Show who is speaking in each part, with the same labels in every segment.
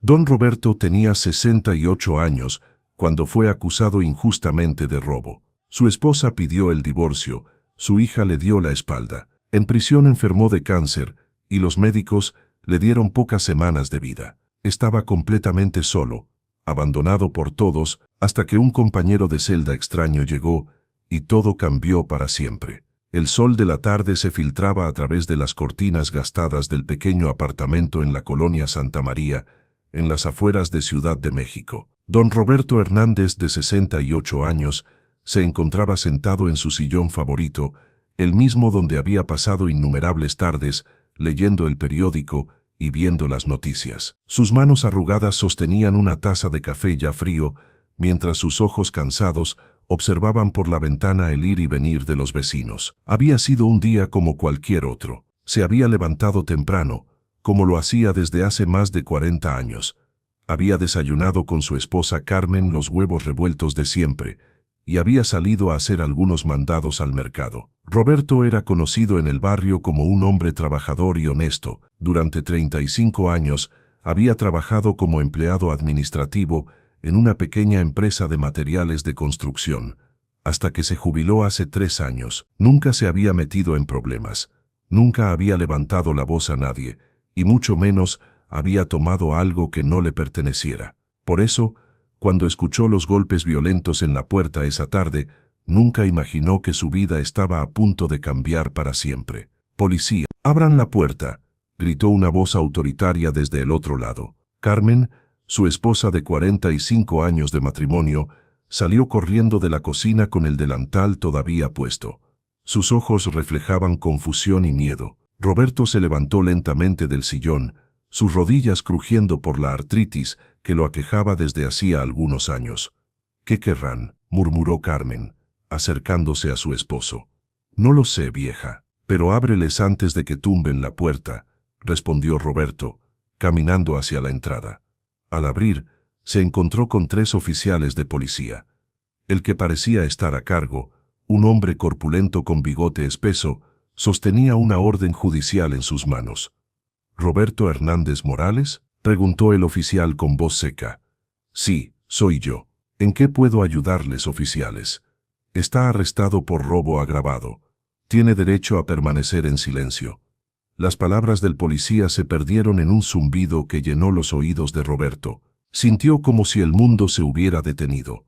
Speaker 1: Don Roberto tenía 68 años cuando fue acusado injustamente de robo. Su esposa pidió el divorcio, su hija le dio la espalda. En prisión enfermó de cáncer y los médicos le dieron pocas semanas de vida. Estaba completamente solo, abandonado por todos, hasta que un compañero de celda extraño llegó y todo cambió para siempre. El sol de la tarde se filtraba a través de las cortinas gastadas del pequeño apartamento en la colonia Santa María, en las afueras de Ciudad de México. Don Roberto Hernández, de 68 años, se encontraba sentado en su sillón favorito, el mismo donde había pasado innumerables tardes, leyendo el periódico y viendo las noticias. Sus manos arrugadas sostenían una taza de café ya frío, mientras sus ojos cansados observaban por la ventana el ir y venir de los vecinos. Había sido un día como cualquier otro. Se había levantado temprano, como lo hacía desde hace más de 40 años. Había desayunado con su esposa Carmen los huevos revueltos de siempre, y había salido a hacer algunos mandados al mercado. Roberto era conocido en el barrio como un hombre trabajador y honesto. Durante 35 años había trabajado como empleado administrativo en una pequeña empresa de materiales de construcción, hasta que se jubiló hace 3 años. Nunca se había metido en problemas, nunca había levantado la voz a nadie, y mucho menos había tomado algo que no le perteneciera. Por eso, cuando escuchó los golpes violentos en la puerta esa tarde, nunca imaginó que su vida estaba a punto de cambiar para siempre. «Policía, abran la puerta», gritó una voz autoritaria desde el otro lado. Carmen, su esposa de 45 años de matrimonio, salió corriendo de la cocina con el delantal todavía puesto. Sus ojos reflejaban confusión y miedo. Roberto se levantó lentamente del sillón, sus rodillas crujiendo por la artritis que lo aquejaba desde hacía algunos años. «¿Qué querrán?», murmuró Carmen, acercándose a su esposo. «No lo sé, vieja, pero ábreles antes de que tumben la puerta», respondió Roberto, caminando hacia la entrada. Al abrir, se encontró con 3 oficiales de policía. El que parecía estar a cargo, un hombre corpulento con bigote espeso, sostenía una orden judicial en sus manos. «¿Roberto Hernández Morales?», preguntó el oficial con voz seca. «Sí, soy yo. ¿En qué puedo ayudarles, oficiales?» «Está arrestado por robo agravado. Tiene derecho a permanecer en silencio». Las palabras del policía se perdieron en un zumbido que llenó los oídos de Roberto. Sintió como si el mundo se hubiera detenido.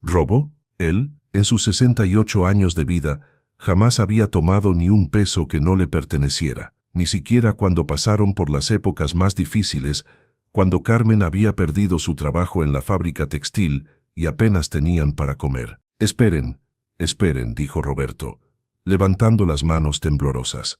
Speaker 1: ¿Robo? Él, en sus 68 años de vida, jamás había tomado ni un peso que no le perteneciera, ni siquiera cuando pasaron por las épocas más difíciles, cuando Carmen había perdido su trabajo en la fábrica textil y apenas tenían para comer. «Esperen, esperen», dijo Roberto, levantando las manos temblorosas.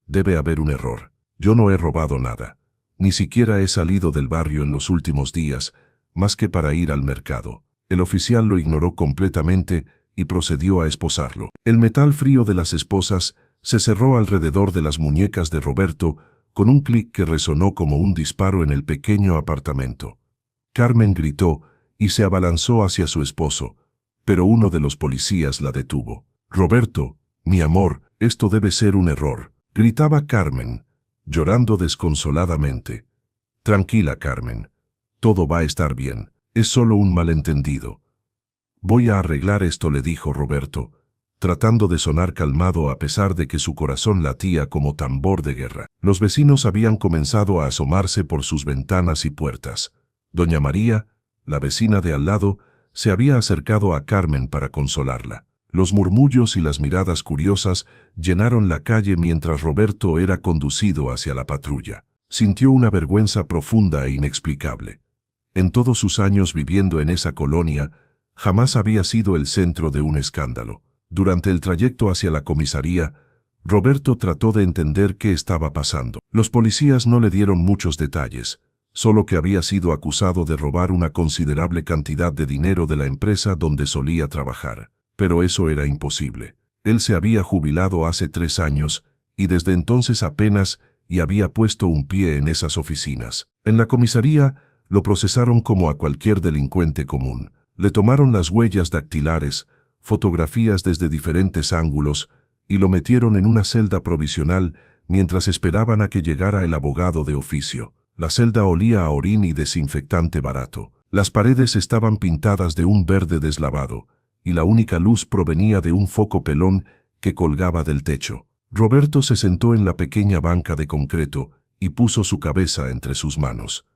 Speaker 1: «Debe haber un error. Yo no he robado nada. Ni siquiera he salido del barrio en los últimos días, más que para ir al mercado». El oficial lo ignoró completamente y procedió a esposarlo. El metal frío de las esposas se cerró alrededor de las muñecas de Roberto con un clic que resonó como un disparo en el pequeño apartamento. Carmen gritó y se abalanzó hacia su esposo, pero uno de los policías la detuvo. «Roberto, mi amor, esto debe ser un error», gritaba Carmen, llorando desconsoladamente. «Tranquila, Carmen. Todo va a estar bien. Es solo un malentendido». «Voy a arreglar esto», le dijo Roberto, tratando de sonar calmado a pesar de que su corazón latía como tambor de guerra. Los vecinos habían comenzado a asomarse por sus ventanas y puertas. Doña María, la vecina de al lado, se había acercado a Carmen para consolarla. Los murmullos y las miradas curiosas llenaron la calle mientras Roberto era conducido hacia la patrulla. Sintió una vergüenza profunda e inexplicable. En todos sus años viviendo en esa colonia, jamás había sido el centro de un escándalo. Durante el trayecto hacia la comisaría, Roberto trató de entender qué estaba pasando. Los policías no le dieron muchos detalles, solo que había sido acusado de robar una considerable cantidad de dinero de la empresa donde solía trabajar. Pero eso era imposible. Él se había jubilado hace 3 años, y desde entonces apenas había puesto un pie en esas oficinas. En la comisaría lo procesaron como a cualquier delincuente común. Le tomaron las huellas dactilares, fotografías desde diferentes ángulos, y lo metieron en una celda provisional mientras esperaban a que llegara el abogado de oficio. La celda olía a orín y desinfectante barato. Las paredes estaban pintadas de un verde deslavado, y la única luz provenía de un foco pelón que colgaba del techo. Roberto se sentó en la pequeña banca de concreto y puso su cabeza entre sus manos.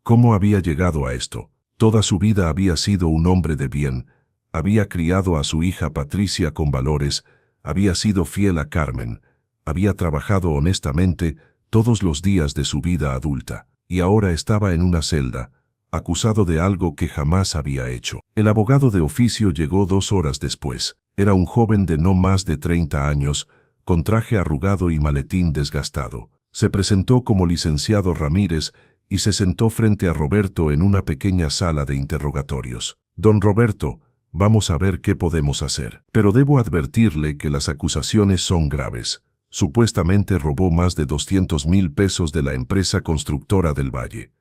Speaker 1: ¿Cómo había llegado a esto? Toda su vida había sido un hombre de bien, había criado a su hija Patricia con valores, había sido fiel a Carmen, había trabajado honestamente todos los días de su vida adulta, y ahora estaba en una celda, acusado de algo que jamás había hecho. El abogado de oficio llegó 2 horas después. Era un joven de no más de 30 años, con traje arrugado y maletín desgastado. Se presentó como licenciado Ramírez y se sentó frente a Roberto en una pequeña sala de interrogatorios. Don Roberto, vamos a ver qué podemos hacer. Pero debo advertirle que las acusaciones son graves. Supuestamente robó más de 200,000 pesos de la empresa constructora del Valle.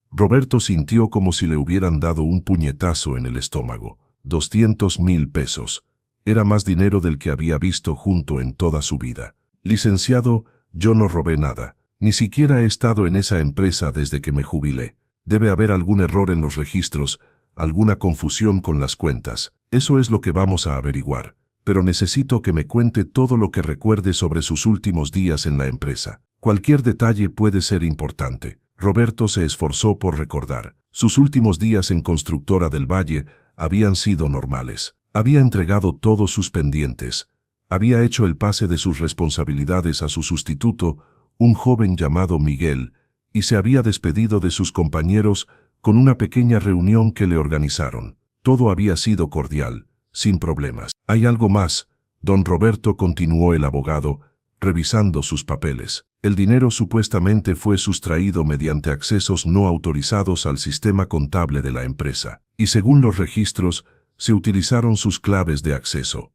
Speaker 1: Roberto sintió como si le hubieran dado un puñetazo en el estómago. 200,000 pesos. Era más dinero del que había visto junto en toda su vida. Licenciado, yo no robé nada. Ni siquiera he estado en esa empresa desde que me jubilé. Debe haber algún error en los registros, alguna confusión con las cuentas. Eso es lo que vamos a averiguar. Pero necesito que me cuente todo lo que recuerde sobre sus últimos días en la empresa. Cualquier detalle puede ser importante. Roberto se esforzó por recordar. Sus últimos días en Constructora del Valle habían sido normales. Había entregado todos sus pendientes. Había hecho el pase de sus responsabilidades a su sustituto, un joven llamado Miguel, y se había despedido de sus compañeros con una pequeña reunión que le organizaron. Todo había sido cordial, sin problemas. «Hay algo más», don Roberto, continuó el abogado, revisando sus papeles. El dinero supuestamente fue sustraído mediante accesos no autorizados al sistema contable de la empresa, y según los registros, se utilizaron sus claves de acceso.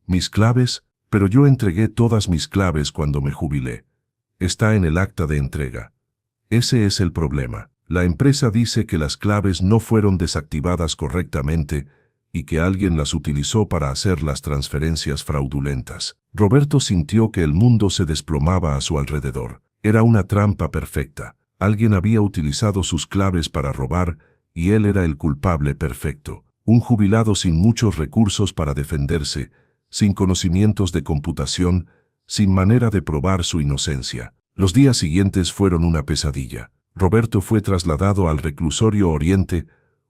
Speaker 1: ¿Mis claves? Pero yo entregué todas mis claves cuando me jubilé. Está en el acta de entrega. Ese es el problema. La empresa dice que las claves no fueron desactivadas correctamente y que alguien las utilizó para hacer las transferencias fraudulentas. Roberto sintió que el mundo se desplomaba a su alrededor. Era una trampa perfecta. Alguien había utilizado sus claves para robar y él era el culpable perfecto. Un jubilado sin muchos recursos para defenderse, sin conocimientos de computación, sin manera de probar su inocencia. Los días siguientes fueron una pesadilla. Roberto fue trasladado al reclusorio Oriente,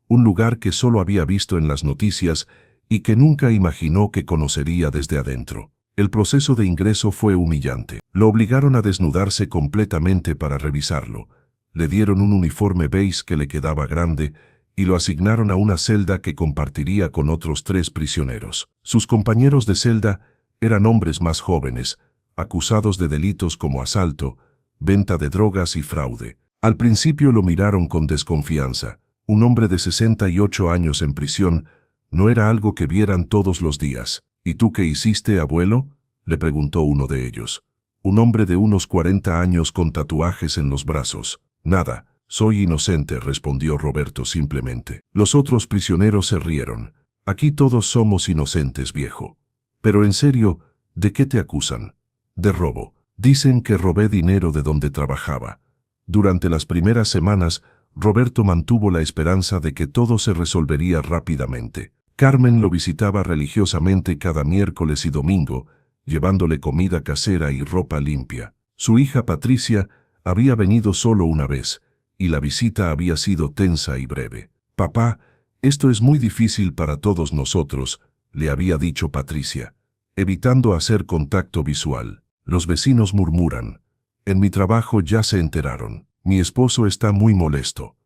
Speaker 1: un lugar que solo había visto en las noticias y que nunca imaginó que conocería desde adentro. El proceso de ingreso fue humillante. Lo obligaron a desnudarse completamente para revisarlo. Le dieron un uniforme beige que le quedaba grande y lo asignaron a una celda que compartiría con otros 3 prisioneros. Sus compañeros de celda eran hombres más jóvenes, acusados de delitos como asalto, venta de drogas y fraude. Al principio lo miraron con desconfianza. Un hombre de 68 años en prisión no era algo que vieran todos los días. ¿Y tú qué hiciste, abuelo?, le preguntó uno de ellos. Un hombre de unos 40 años con tatuajes en los brazos. Nada, soy inocente, respondió Roberto simplemente. Los otros prisioneros se rieron. Aquí todos somos inocentes, viejo. Pero en serio, ¿de qué te acusan? De robo. Dicen que robé dinero de donde trabajaba. Durante las primeras semanas, Roberto mantuvo la esperanza de que todo se resolvería rápidamente. Carmen lo visitaba religiosamente cada miércoles y domingo, llevándole comida casera y ropa limpia. Su hija Patricia había venido solo una vez, y la visita había sido tensa y breve. «Papá, esto es muy difícil para todos nosotros», le había dicho Patricia, evitando hacer contacto visual. «Los vecinos murmuran. En mi trabajo ya se enteraron. Mi esposo está muy molesto.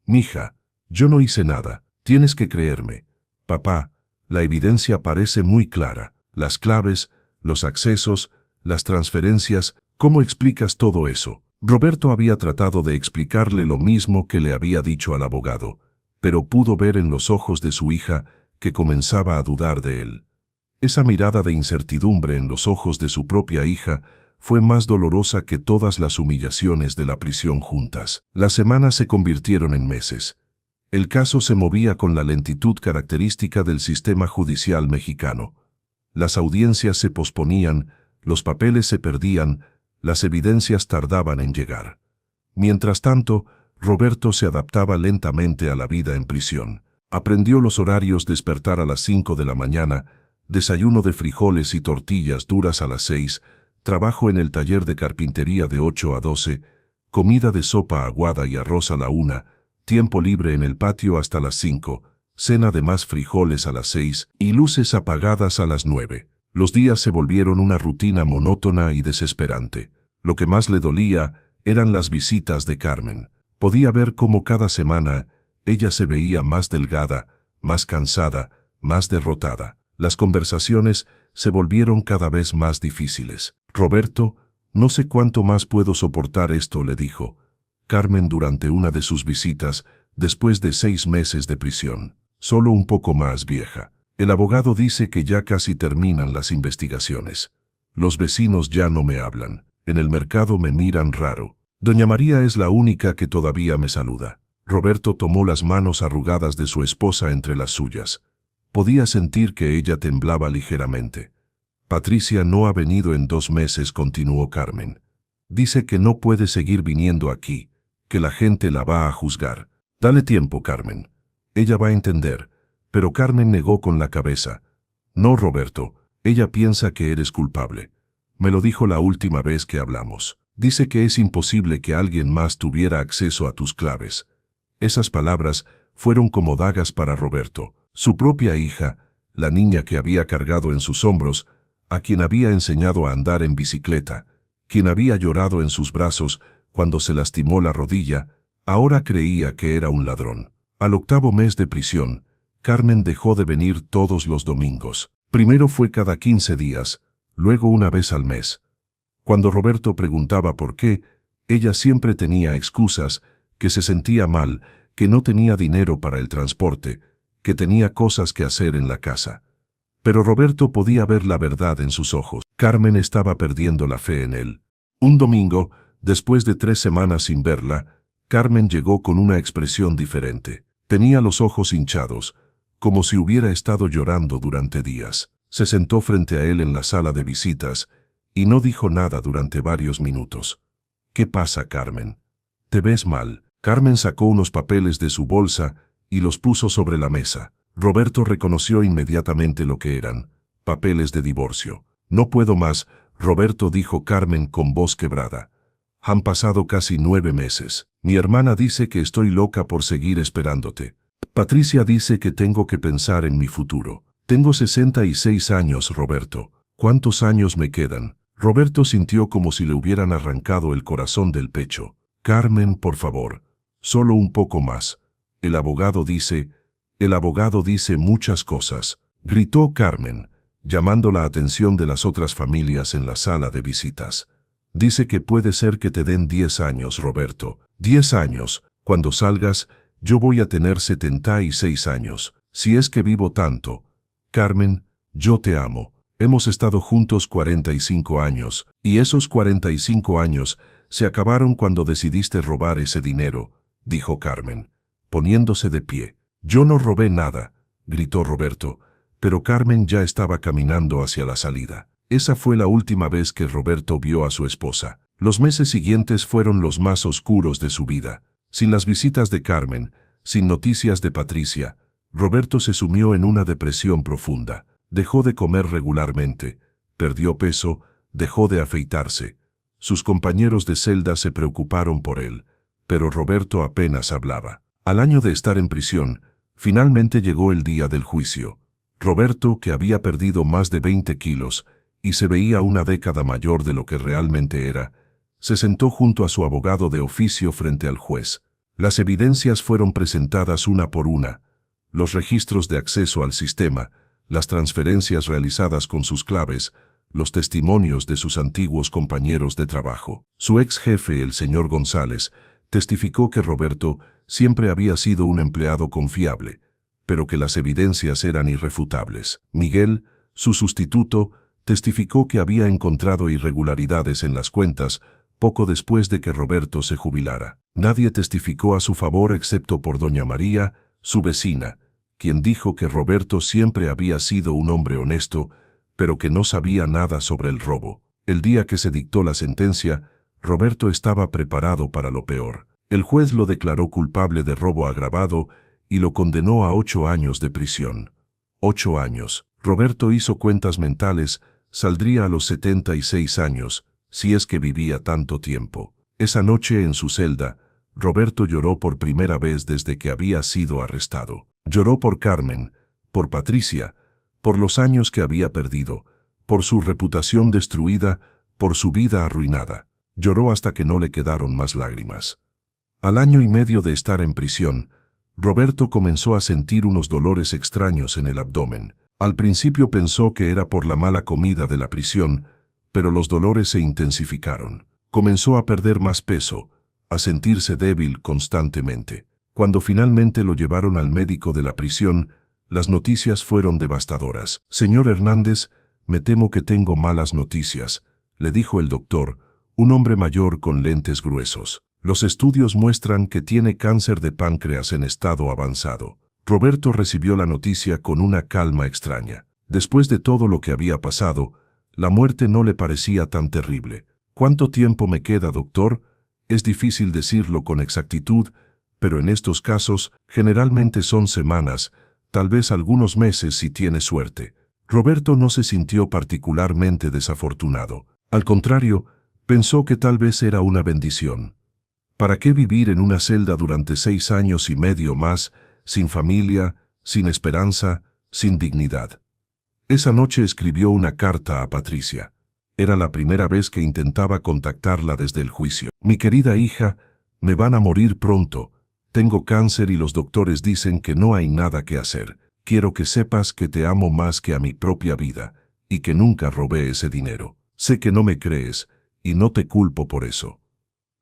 Speaker 1: Mija, yo no hice nada. Tienes que creerme. Papá, la evidencia parece muy clara. Las claves, los accesos, las transferencias. ¿Cómo explicas todo eso?» Roberto había tratado de explicarle lo mismo que le había dicho al abogado, pero pudo ver en los ojos de su hija que comenzaba a dudar de él. Esa mirada de incertidumbre en los ojos de su propia hija fue más dolorosa que todas las humillaciones de la prisión juntas. Las semanas se convirtieron en meses. El caso se movía con la lentitud característica del sistema judicial mexicano. Las audiencias se posponían, los papeles se perdían, las evidencias tardaban en llegar. Mientras tanto, Roberto se adaptaba lentamente a la vida en prisión. Aprendió los horarios: despertar a las 5 de la mañana, desayuno de frijoles y tortillas duras a las 6, trabajo en el taller de carpintería de 8 a 12, comida de sopa aguada y arroz a la 1, tiempo libre en el patio hasta las 5, cena de más frijoles a las 6 y luces apagadas a las 9. Los días se volvieron una rutina monótona y desesperante. Lo que más le dolía eran las visitas de Carmen. Podía ver cómo cada semana ella se veía más delgada, más cansada, más derrotada. Las conversaciones se volvieron cada vez más difíciles. «Roberto, no sé cuánto más puedo soportar esto», le dijo Carmen durante una de sus visitas, después de 6 meses de prisión. «Solo un poco más, vieja. El abogado dice que ya casi terminan las investigaciones. Los vecinos ya no me hablan. En el mercado me miran raro. Doña María es la única que todavía me saluda». Roberto tomó las manos arrugadas de su esposa entre las suyas. Podía sentir que ella temblaba ligeramente. «Patricia no ha venido en 2 meses», continuó Carmen. «Dice que no puede seguir viniendo aquí, que la gente la va a juzgar. Dale tiempo, Carmen. Ella va a entender». Pero Carmen negó con la cabeza. «No, Roberto, ella piensa que eres culpable. Me lo dijo la última vez que hablamos. Dice que es imposible que alguien más tuviera acceso a tus claves». Esas palabras fueron como dagas para Roberto. Su propia hija, la niña que había cargado en sus hombros, a quien había enseñado a andar en bicicleta, quien había llorado en sus brazos cuando se lastimó la rodilla, ahora creía que era un ladrón. Al 8º mes de prisión, Carmen dejó de venir todos los domingos. Primero fue cada 15 días, luego una vez al mes. Cuando Roberto preguntaba por qué, ella siempre tenía excusas: que se sentía mal, que no tenía dinero para el transporte, que tenía cosas que hacer en la casa. Pero Roberto podía ver la verdad en sus ojos. Carmen estaba perdiendo la fe en él. Un domingo, después de 3 semanas sin verla, Carmen llegó con una expresión diferente. Tenía los ojos hinchados, como si hubiera estado llorando durante días. Se sentó frente a él en la sala de visitas y no dijo nada durante varios minutos. «¿Qué pasa, Carmen? ¿Te ves mal?» Carmen sacó unos papeles de su bolsa y los puso sobre la mesa. Roberto reconoció inmediatamente lo que eran: papeles de divorcio. «No puedo más», Roberto, dijo Carmen con voz quebrada. «Han pasado casi 9 meses. Mi hermana dice que estoy loca por seguir esperándote. Patricia dice que tengo que pensar en mi futuro. Tengo 66 años, Roberto. ¿Cuántos años me quedan?» Roberto sintió como si le hubieran arrancado el corazón del pecho. «Carmen, por favor, solo un poco más. El abogado dice muchas cosas», gritó Carmen, llamando la atención de las otras familias en la sala de visitas. «Dice que puede ser que te den 10 años, Roberto. 10 años. Cuando salgas, yo voy a tener 76 años. Si es que vivo tanto. Carmen, yo te amo. Hemos estado juntos 45 años, y esos 45 años se acabaron cuando decidiste robar ese dinero», dijo Carmen, poniéndose de pie. «Yo no robé nada», gritó Roberto, pero Carmen ya estaba caminando hacia la salida. Esa fue la última vez que Roberto vio a su esposa. Los meses siguientes fueron los más oscuros de su vida. Sin las visitas de Carmen, sin noticias de Patricia, Roberto se sumió en una depresión profunda. Dejó de comer regularmente, perdió peso, dejó de afeitarse. Sus compañeros de celda se preocuparon por él, pero Roberto apenas hablaba. Al año de estar en prisión, finalmente llegó el día del juicio. Roberto, que había perdido más de 20 kilos y se veía una década mayor de lo que realmente era, se sentó junto a su abogado de oficio frente al juez. Las evidencias fueron presentadas una por una: los registros de acceso al sistema, las transferencias realizadas con sus claves, los testimonios de sus antiguos compañeros de trabajo. Su ex jefe, el señor González, testificó que Roberto siempre había sido un empleado confiable, pero que las evidencias eran irrefutables. Miguel, su sustituto, testificó que había encontrado irregularidades en las cuentas poco después de que Roberto se jubilara. Nadie testificó a su favor excepto por doña María, su vecina, quien dijo que Roberto siempre había sido un hombre honesto, pero que no sabía nada sobre el robo. El día que se dictó la sentencia, Roberto estaba preparado para lo peor. El juez lo declaró culpable de robo agravado y lo condenó a 8 años de prisión. 8 años. Roberto hizo cuentas mentales, saldría a los 76 años, si es que vivía tanto tiempo. Esa noche en su celda, Roberto lloró por primera vez desde que había sido arrestado. Lloró por Carmen, por Patricia, por los años que había perdido, por su reputación destruida, por su vida arruinada. Lloró hasta que no le quedaron más lágrimas. Al año y medio de estar en prisión, Roberto comenzó a sentir unos dolores extraños en el abdomen. Al principio pensó que era por la mala comida de la prisión, pero los dolores se intensificaron. Comenzó a perder más peso, a sentirse débil constantemente. Cuando finalmente lo llevaron al médico de la prisión, las noticias fueron devastadoras. «Señor Hernández, me temo que tengo malas noticias», le dijo el doctor, un hombre mayor con lentes gruesos. «Los estudios muestran que tiene cáncer de páncreas en estado avanzado». Roberto recibió la noticia con una calma extraña. Después de todo lo que había pasado, la muerte no le parecía tan terrible. «¿Cuánto tiempo me queda, doctor?» Es difícil decirlo con exactitud, pero en estos casos generalmente son semanas, tal vez algunos meses si tiene suerte. Roberto no se sintió particularmente desafortunado. Al contrario, pensó que tal vez era una bendición. ¿Para qué vivir en una celda durante 6 años y medio más, sin familia, sin esperanza, sin dignidad? Esa noche escribió una carta a Patricia. Era la primera vez que intentaba contactarla desde el juicio. «Mi querida hija, me van a morir pronto. Tengo cáncer y los doctores dicen que no hay nada que hacer. Quiero que sepas que te amo más que a mi propia vida y que nunca robé ese dinero. Sé que no me crees y no te culpo por eso.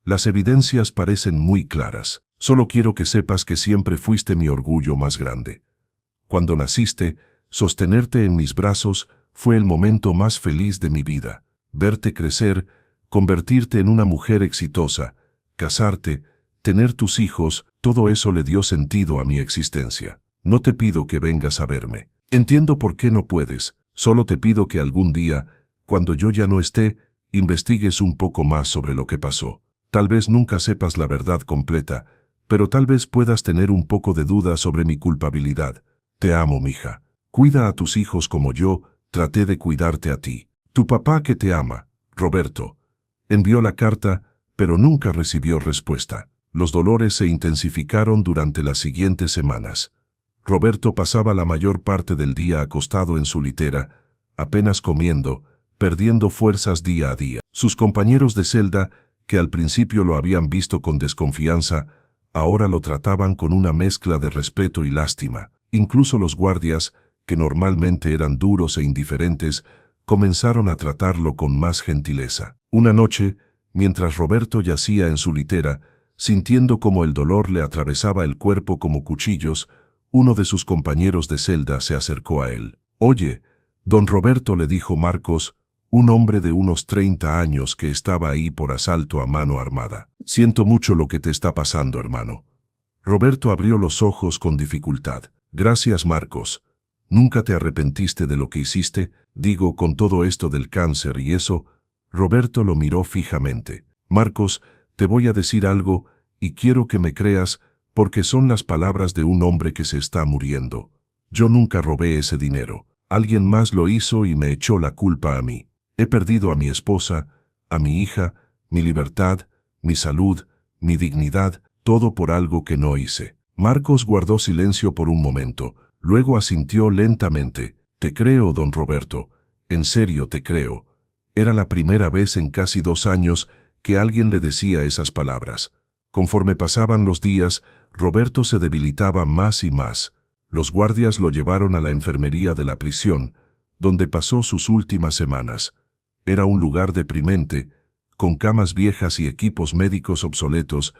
Speaker 1: Las evidencias parecen muy claras. Solo quiero que sepas que siempre fuiste mi orgullo más grande. Cuando naciste, sostenerte en mis brazos fue el momento más feliz de mi vida. Verte crecer, convertirte en una mujer exitosa, casarte, tener tus hijos, todo eso le dio sentido a mi existencia. No te pido que vengas a verme. Entiendo por qué no puedes. Solo te pido que algún día, cuando yo ya no esté, investigues un poco más sobre lo que pasó. Tal vez nunca sepas la verdad completa, pero tal vez puedas tener un poco de duda sobre mi culpabilidad. Te amo, mija. Cuida a tus hijos como yo traté de cuidarte a ti. Tu papá que te ama, Roberto». Envió la carta, pero nunca recibió respuesta. Los dolores se intensificaron durante las siguientes semanas. Roberto pasaba la mayor parte del día acostado en su litera, apenas comiendo, perdiendo fuerzas día a día. Sus compañeros de celda, que al principio lo habían visto con desconfianza, ahora lo trataban con una mezcla de respeto y lástima. Incluso los guardias, que normalmente eran duros e indiferentes, comenzaron a tratarlo con más gentileza. Una noche, mientras Roberto yacía en su litera, sintiendo como el dolor le atravesaba el cuerpo como cuchillos, uno de sus compañeros de celda se acercó a él. «Oye, don Roberto», le dijo Marcos, un hombre de unos 30 años que estaba ahí por asalto a mano armada. «Siento mucho lo que te está pasando, hermano». Roberto abrió los ojos con dificultad. «Gracias, Marcos. ¿Nunca te arrepentiste de lo que hiciste? Digo, con todo esto del cáncer y eso». Roberto lo miró fijamente. «Marcos, te voy a decir algo, y quiero que me creas, porque son las palabras de un hombre que se está muriendo. Yo nunca robé ese dinero. Alguien más lo hizo y me echó la culpa a mí. He perdido a mi esposa, a mi hija, mi libertad, mi salud, mi dignidad, todo por algo que no hice». Marcos guardó silencio por un momento, luego asintió lentamente. «Te creo, don Roberto. En serio te creo». Era la primera vez en casi 2 años que alguien le decía esas palabras. Conforme pasaban los días, Roberto se debilitaba más y más. Los guardias lo llevaron a la enfermería de la prisión, donde pasó sus últimas semanas. Era un lugar deprimente, con camas viejas y equipos médicos obsoletos,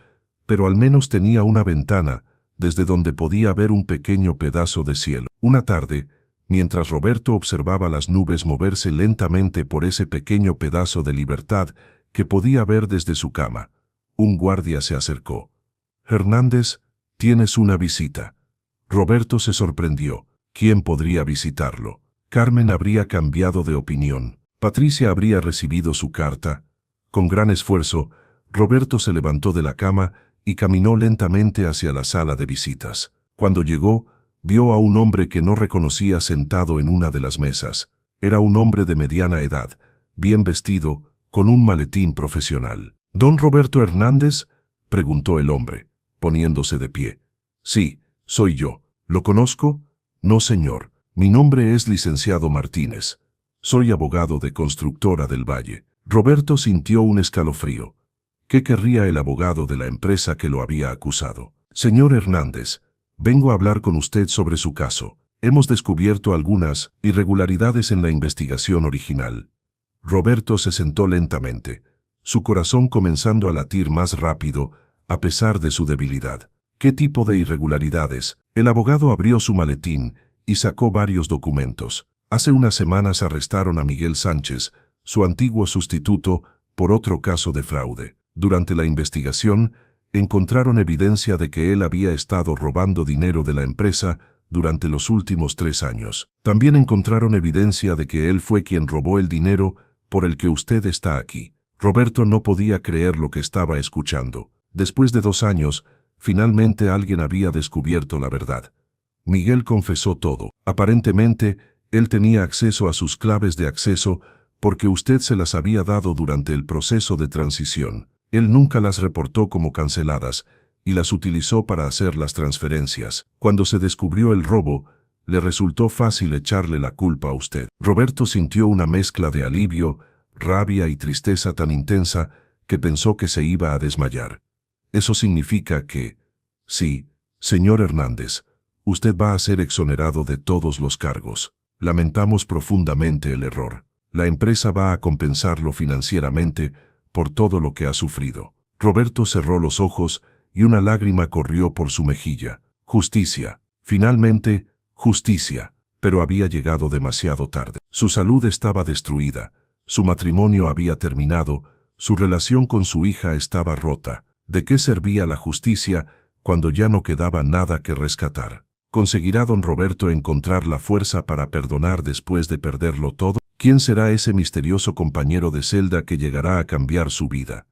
Speaker 1: pero al menos tenía una ventana, desde donde podía ver un pequeño pedazo de cielo. Una tarde, mientras Roberto observaba las nubes moverse lentamente por ese pequeño pedazo de libertad que podía ver desde su cama, un guardia se acercó. «Hernández, tienes una visita». Roberto se sorprendió. ¿Quién podría visitarlo? Carmen habría cambiado de opinión. Patricia habría recibido su carta. Con gran esfuerzo, Roberto se levantó de la cama y caminó lentamente hacia la sala de visitas. Cuando llegó, vio a un hombre que no reconocía sentado en una de las mesas. Era un hombre de mediana edad, bien vestido, con un maletín profesional. «¿Don Roberto Hernández?», preguntó el hombre, poniéndose de pie. «Sí, soy yo. ¿Lo conozco?». «No, señor. Mi nombre es licenciado Martínez. Soy abogado de Constructora del Valle». Roberto sintió un escalofrío. ¿Qué querría el abogado de la empresa que lo había acusado? «Señor Hernández, vengo a hablar con usted sobre su caso. Hemos descubierto algunas irregularidades en la investigación original». Roberto se sentó lentamente, su corazón comenzando a latir más rápido, a pesar de su debilidad. ¿Qué tipo de irregularidades? El abogado abrió su maletín y sacó varios documentos. Hace unas semanas arrestaron a Miguel Sánchez, su antiguo sustituto, por otro caso de fraude. Durante la investigación, encontraron evidencia de que él había estado robando dinero de la empresa durante los últimos 3 años. También encontraron evidencia de que él fue quien robó el dinero por el que usted está aquí. Roberto no podía creer lo que estaba escuchando. Después de 2 años, finalmente alguien había descubierto la verdad. Miguel confesó todo. Aparentemente, él tenía acceso a sus claves de acceso porque usted se las había dado durante el proceso de transición. Él nunca las reportó como canceladas y las utilizó para hacer las transferencias. Cuando se descubrió el robo, le resultó fácil echarle la culpa a usted. Roberto sintió una mezcla de alivio, rabia y tristeza tan intensa que pensó que se iba a desmayar. Eso significa que, sí, señor Hernández, usted va a ser exonerado de todos los cargos. Lamentamos profundamente el error. La empresa va a compensarlo financieramente por todo lo que ha sufrido. Roberto cerró los ojos y una lágrima corrió por su mejilla. Justicia. Finalmente, justicia. Pero había llegado demasiado tarde. Su salud estaba destruida. Su matrimonio había terminado. Su relación con su hija estaba rota. ¿De qué servía la justicia cuando ya no quedaba nada que rescatar? ¿Conseguirá don Roberto encontrar la fuerza para perdonar después de perderlo todo? ¿Quién será ese misterioso compañero de celda que llegará a cambiar su vida?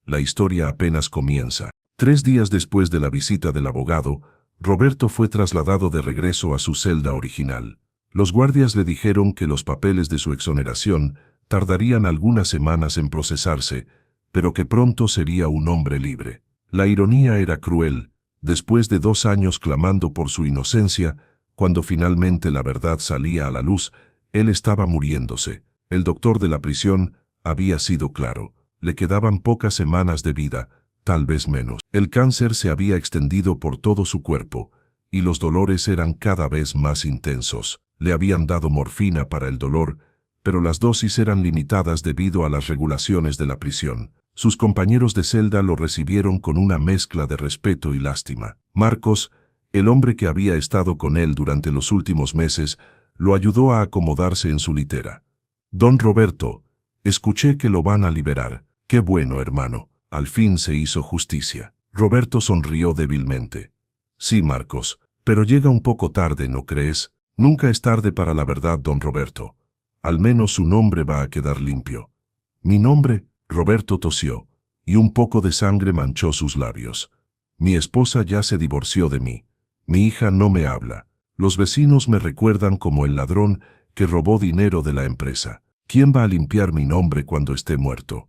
Speaker 1: La historia apenas comienza. 3 días después de la visita del abogado, Roberto fue trasladado de regreso a su celda original. Los guardias le dijeron que los papeles de su exoneración tardarían algunas semanas en procesarse, pero que pronto sería un hombre libre. La ironía era cruel. Después de 2 años clamando por su inocencia, cuando finalmente la verdad salía a la luz, él estaba muriéndose. El doctor de la prisión había sido claro. Le quedaban pocas semanas de vida, tal vez menos. El cáncer se había extendido por todo su cuerpo, y los dolores eran cada vez más intensos. Le habían dado morfina para el dolor, pero las dosis eran limitadas debido a las regulaciones de la prisión. Sus compañeros de celda lo recibieron con una mezcla de respeto y lástima. Marcos, el hombre que había estado con él durante los últimos meses, lo ayudó a acomodarse en su litera. «Don Roberto, escuché que lo van a liberar. Qué bueno, hermano. Al fin se hizo justicia». Roberto sonrió débilmente. «Sí, Marcos, pero llega un poco tarde, ¿no crees? Nunca es tarde para la verdad, don Roberto. Al menos su nombre va a quedar limpio». «¿Mi nombre?». Roberto tosió, y un poco de sangre manchó sus labios. «Mi esposa ya se divorció de mí. Mi hija no me habla. Los vecinos me recuerdan como el ladrón que robó dinero de la empresa. ¿Quién va a limpiar mi nombre cuando esté muerto?».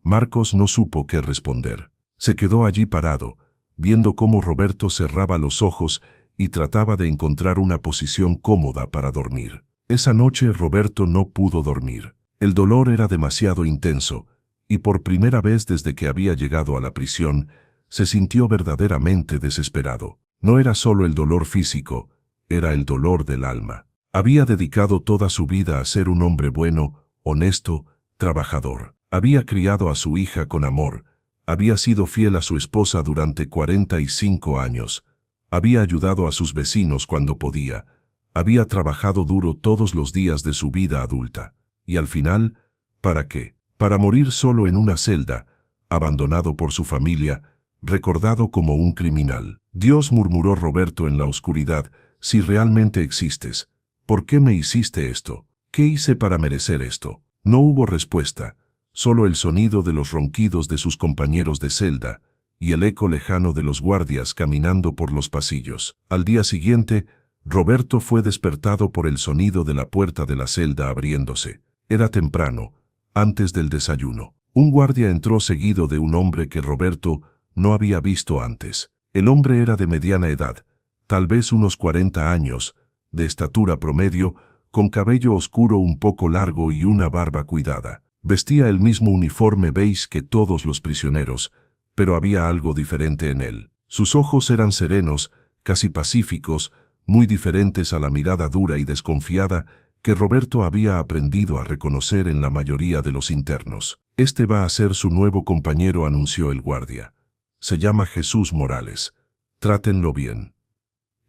Speaker 1: Marcos no supo qué responder. Se quedó allí parado, viendo cómo Roberto cerraba los ojos y trataba de encontrar una posición cómoda para dormir. Esa noche Roberto no pudo dormir. El dolor era demasiado intenso, y por primera vez desde que había llegado a la prisión, se sintió verdaderamente desesperado. No era solo el dolor físico, era el dolor del alma. Había dedicado toda su vida a ser un hombre bueno, honesto, trabajador. Había criado a su hija con amor, había sido fiel a su esposa durante 45 años, había ayudado a sus vecinos cuando podía, había trabajado duro todos los días de su vida adulta. Y al final, ¿para qué? Para morir solo en una celda, abandonado por su familia, recordado como un criminal. «Dios», murmuró Roberto en la oscuridad, «si realmente existes, ¿por qué me hiciste esto? ¿Qué hice para merecer esto?». No hubo respuesta, solo el sonido de los ronquidos de sus compañeros de celda y el eco lejano de los guardias caminando por los pasillos. Al día siguiente, Roberto fue despertado por el sonido de la puerta de la celda abriéndose. Era temprano, antes del desayuno. Un guardia entró seguido de un hombre que Roberto no había visto antes. El hombre era de mediana edad, tal vez unos 40 años, de estatura promedio, con cabello oscuro un poco largo y una barba cuidada. Vestía el mismo uniforme beige que todos los prisioneros, pero había algo diferente en él. Sus ojos eran serenos, casi pacíficos, muy diferentes a la mirada dura y desconfiada que Roberto había aprendido a reconocer en la mayoría de los internos. «Este va a ser su nuevo compañero», anunció el guardia. «Se llama Jesús Morales. Trátenlo bien».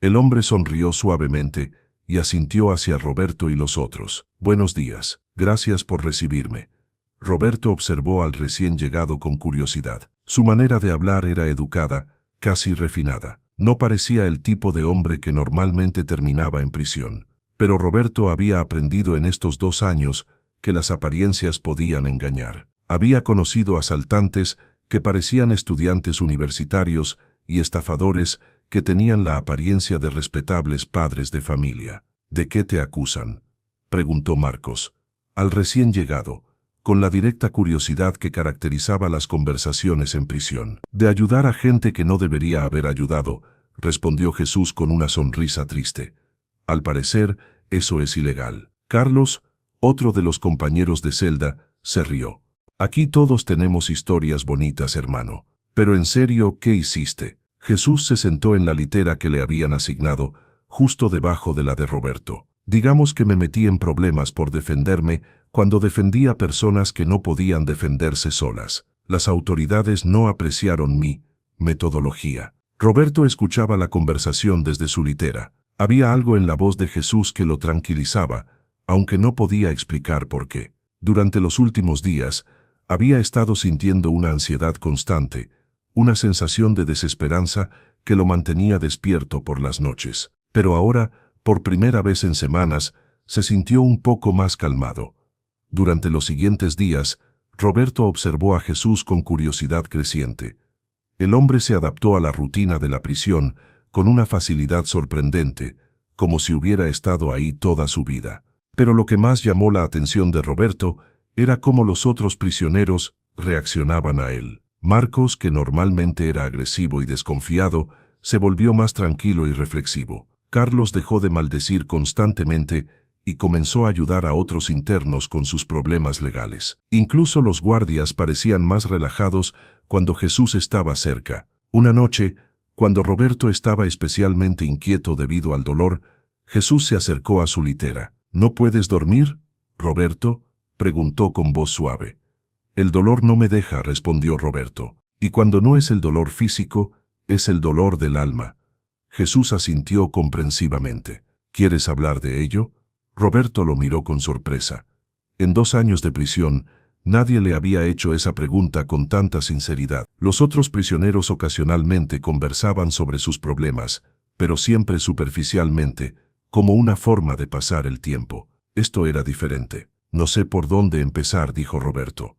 Speaker 1: El hombre sonrió suavemente y asintió hacia Roberto y los otros. «Buenos días. Gracias por recibirme». Roberto observó al recién llegado con curiosidad. Su manera de hablar era educada, casi refinada. No parecía el tipo de hombre que normalmente terminaba en prisión. Pero Roberto había aprendido en estos 2 años que las apariencias podían engañar. Había conocido asaltantes que parecían estudiantes universitarios y estafadores que tenían la apariencia de respetables padres de familia. «¿De qué te acusan?», preguntó Marcos, al recién llegado, con la directa curiosidad que caracterizaba las conversaciones en prisión. «De ayudar a gente que no debería haber ayudado», respondió Jesús con una sonrisa triste. «Al parecer, eso es ilegal». Carlos, otro de los compañeros de celda, se rió. «Aquí todos tenemos historias bonitas, hermano. Pero en serio, ¿qué hiciste?». Jesús se sentó en la litera que le habían asignado, justo debajo de la de Roberto. «Digamos que me metí en problemas por defenderme cuando defendí a personas que no podían defenderse solas. Las autoridades no apreciaron mi metodología». Roberto escuchaba la conversación desde su litera. Había algo en la voz de Jesús que lo tranquilizaba, aunque no podía explicar por qué. Durante los últimos días, había estado sintiendo una ansiedad constante, una sensación de desesperanza que lo mantenía despierto por las noches. Pero ahora, por primera vez en semanas, se sintió un poco más calmado. Durante los siguientes días, Roberto observó a Jesús con curiosidad creciente. El hombre se adaptó a la rutina de la prisión con una facilidad sorprendente, como si hubiera estado ahí toda su vida. Pero lo que más llamó la atención de Roberto era cómo los otros prisioneros reaccionaban a él. Marcos, que normalmente era agresivo y desconfiado, se volvió más tranquilo y reflexivo. Carlos dejó de maldecir constantemente y comenzó a ayudar a otros internos con sus problemas legales. Incluso los guardias parecían más relajados cuando Jesús estaba cerca. Una noche, cuando Roberto estaba especialmente inquieto debido al dolor, Jesús se acercó a su litera. «¿No puedes dormir, Roberto?», preguntó con voz suave. «El dolor no me deja», respondió Roberto. «Y cuando no es el dolor físico, es el dolor del alma». Jesús asintió comprensivamente. «¿Quieres hablar de ello?». Roberto lo miró con sorpresa. En 2 años de prisión, nadie le había hecho esa pregunta con tanta sinceridad. Los otros prisioneros ocasionalmente conversaban sobre sus problemas, pero siempre superficialmente, como una forma de pasar el tiempo. Esto era diferente. «No sé por dónde empezar», dijo Roberto.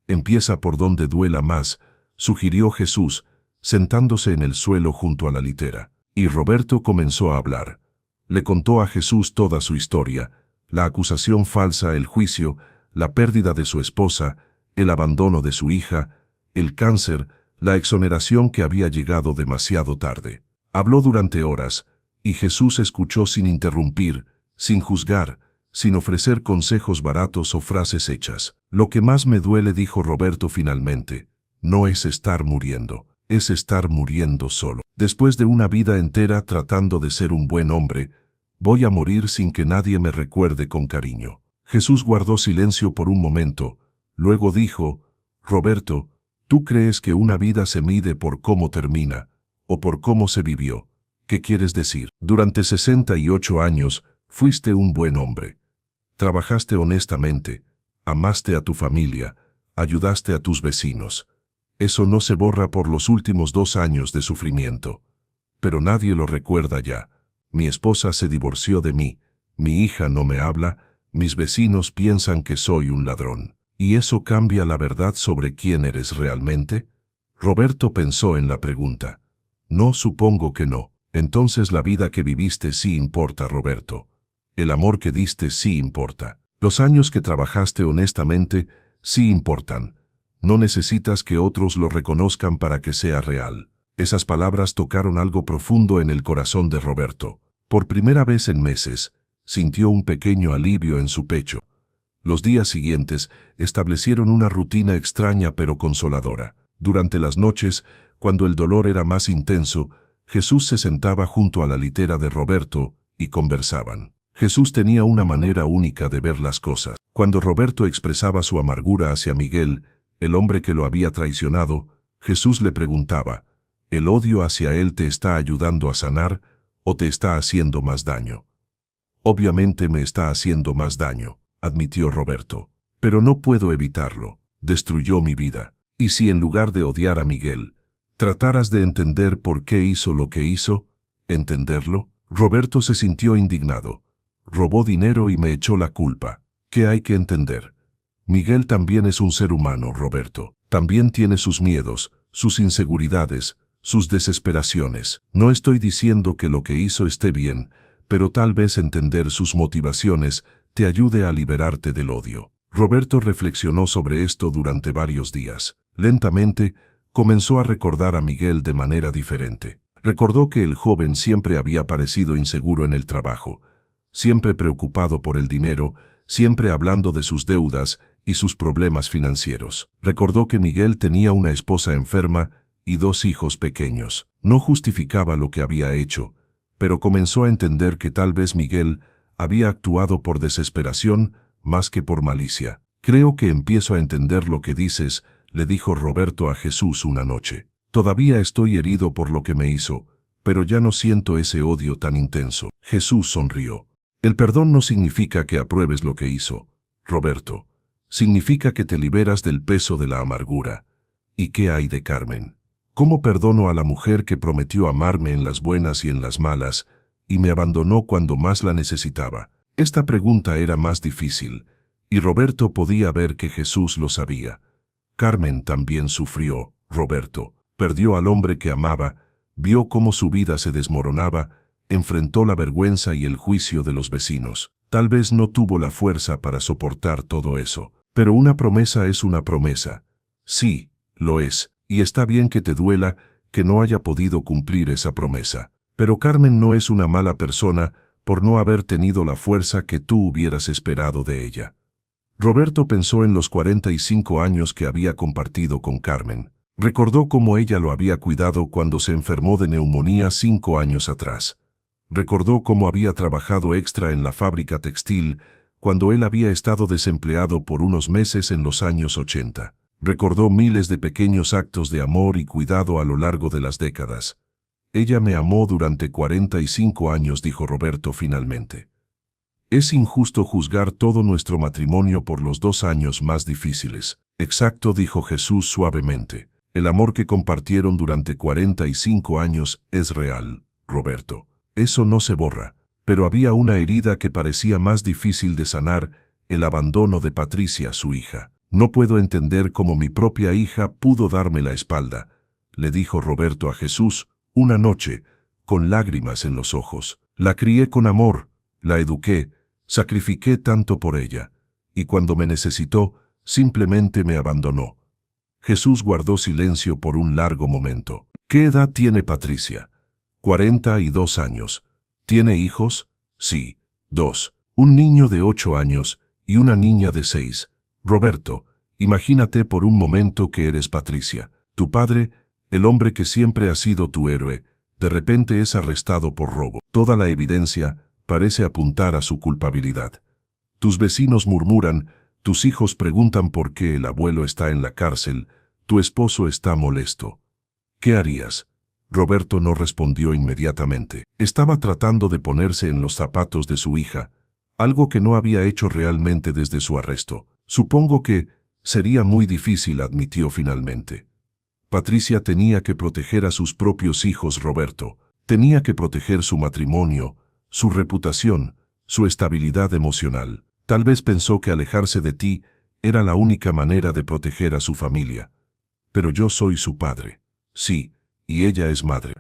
Speaker 1: «Empieza por donde duela más», sugirió Jesús, sentándose en el suelo junto a la litera. Y Roberto comenzó a hablar. Le contó a Jesús toda su historia, la acusación falsa, el juicio, la pérdida de su esposa, el abandono de su hija, el cáncer, la exoneración que había llegado demasiado tarde. Habló durante horas, y Jesús escuchó sin interrumpir, sin juzgar, sin ofrecer consejos baratos o frases hechas. «Lo que más me duele», dijo Roberto finalmente, «no es estar muriendo, es estar muriendo solo. Después de una vida entera tratando de ser un buen hombre, voy a morir sin que nadie me recuerde con cariño». Jesús guardó silencio por un momento, luego dijo: «Roberto, ¿tú crees que una vida se mide por cómo termina, o por cómo se vivió? ¿Qué quieres decir? Durante 68 años, fuiste un buen hombre. Trabajaste honestamente, amaste a tu familia, ayudaste a tus vecinos. Eso no se borra por los últimos 2 años de sufrimiento. Pero nadie lo recuerda ya. Mi esposa se divorció de mí, mi hija no me habla, mis vecinos piensan que soy un ladrón. ¿Y eso cambia la verdad sobre quién eres realmente? Roberto pensó en la pregunta. No, supongo que no. Entonces la vida que viviste sí importa, Roberto. El amor que diste sí importa. Los años que trabajaste honestamente sí importan. No necesitas que otros lo reconozcan para que sea real. Esas palabras tocaron algo profundo en el corazón de Roberto. Por primera vez en meses, sintió un pequeño alivio en su pecho. Los días siguientes establecieron una rutina extraña pero consoladora. Durante las noches, cuando el dolor era más intenso, Jesús se sentaba junto a la litera de Roberto y conversaban. Jesús tenía una manera única de ver las cosas. Cuando Roberto expresaba su amargura hacia Miguel, el hombre que lo había traicionado, Jesús le preguntaba, ¿el odio hacia él te está ayudando a sanar o te está haciendo más daño? Obviamente me está haciendo más daño, admitió Roberto. Pero no puedo evitarlo. Destruyó mi vida. ¿Y si en lugar de odiar a Miguel, trataras de entender por qué hizo lo que hizo? ¿Entenderlo? Roberto se sintió indignado. Robó dinero y me echó la culpa. ¿Qué hay que entender? Miguel también es un ser humano, Roberto. También tiene sus miedos, sus inseguridades, sus desesperaciones. No estoy diciendo que lo que hizo esté bien, pero tal vez entender sus motivaciones te ayude a liberarte del odio. Roberto reflexionó sobre esto durante varios días. Lentamente, comenzó a recordar a Miguel de manera diferente. Recordó que el joven siempre había parecido inseguro en el trabajo, siempre preocupado por el dinero, siempre hablando de sus deudas y sus problemas financieros. Recordó que Miguel tenía una esposa enferma y 2 hijos pequeños. No justificaba lo que había hecho, pero comenzó a entender que tal vez Miguel había actuado por desesperación más que por malicia. Creo que empiezo a entender lo que dices, le dijo Roberto a Jesús una noche. Todavía estoy herido por lo que me hizo, pero ya no siento ese odio tan intenso. Jesús sonrió. El perdón no significa que apruebes lo que hizo, Roberto. Significa que te liberas del peso de la amargura. ¿Y qué hay de Carmen? ¿Cómo perdono a la mujer que prometió amarme en las buenas y en las malas, y me abandonó cuando más la necesitaba? Esta pregunta era más difícil, y Roberto podía ver que Jesús lo sabía. Carmen también sufrió, Roberto. Perdió al hombre que amaba, vio cómo su vida se desmoronaba, enfrentó la vergüenza y el juicio de los vecinos. Tal vez no tuvo la fuerza para soportar todo eso, pero una promesa es una promesa. Sí, lo es, y está bien que te duela que no haya podido cumplir esa promesa. Pero Carmen no es una mala persona por no haber tenido la fuerza que tú hubieras esperado de ella. Roberto pensó en los 45 años que había compartido con Carmen. Recordó cómo ella lo había cuidado cuando se enfermó de neumonía 5 años atrás. Recordó cómo había trabajado extra en la fábrica textil cuando él había estado desempleado por unos meses en los años 80. Recordó miles de pequeños actos de amor y cuidado a lo largo de las décadas. Ella me amó durante 45 años, dijo Roberto finalmente. Es injusto juzgar todo nuestro matrimonio por los 2 años más difíciles. Exacto, dijo Jesús suavemente. El amor que compartieron durante 45 años es real, Roberto. Eso no se borra. Pero había una herida que parecía más difícil de sanar, el abandono de Patricia, su hija. No puedo entender cómo mi propia hija pudo darme la espalda, le dijo Roberto a Jesús una noche, con lágrimas en los ojos. La crié con amor, la eduqué, sacrifiqué tanto por ella, y cuando me necesitó, simplemente me abandonó. Jesús guardó silencio por un largo momento. ¿Qué edad tiene Patricia? 42 años. ¿Tiene hijos? Sí, 2. Un niño de 8 años y una niña de 6. Roberto, imagínate por un momento que eres Patricia. Tu padre, el hombre que siempre ha sido tu héroe, de repente es arrestado por robo. Toda la evidencia parece apuntar a su culpabilidad. Tus vecinos murmuran, tus hijos preguntan por qué el abuelo está en la cárcel, tu esposo está molesto. ¿Qué harías? Roberto no respondió inmediatamente. Estaba tratando de ponerse en los zapatos de su hija, algo que no había hecho realmente desde su arresto. Supongo que sería muy difícil, admitió finalmente. Patricia tenía que proteger a sus propios hijos, Roberto. Tenía que proteger su matrimonio, su reputación, su estabilidad emocional. Tal vez pensó que alejarse de ti Era la única manera de proteger a su familia. Pero yo soy su padre. Sí, y ella es madre.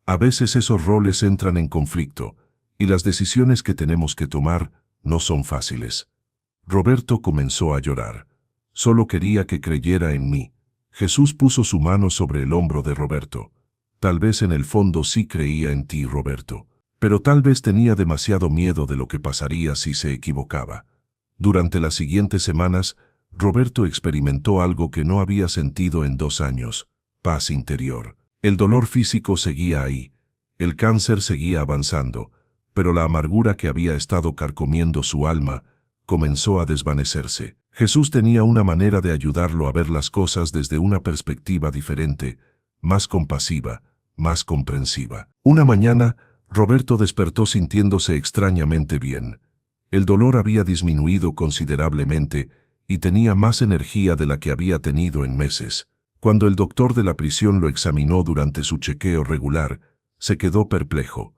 Speaker 1: A veces esos roles entran en conflicto, y las decisiones que tenemos que tomar no son fáciles. Roberto comenzó a llorar. Solo quería que creyera en mí. Jesús puso su mano sobre el hombro de Roberto. Tal vez en el fondo sí creía en ti, Roberto, pero tal vez tenía demasiado miedo de lo que pasaría si se equivocaba. Durante las siguientes semanas, Roberto experimentó algo que no había sentido en 2 años: paz interior. El dolor físico seguía ahí, el cáncer seguía avanzando, pero la amargura que había estado carcomiendo su alma comenzó a desvanecerse. Jesús tenía una manera de ayudarlo a ver las cosas desde una perspectiva diferente, más compasiva, más comprensiva. Una mañana, Roberto despertó sintiéndose extrañamente bien. El dolor había disminuido considerablemente y tenía más energía de la que había tenido en meses. Cuando el doctor de la prisión lo examinó durante su chequeo regular, se quedó perplejo.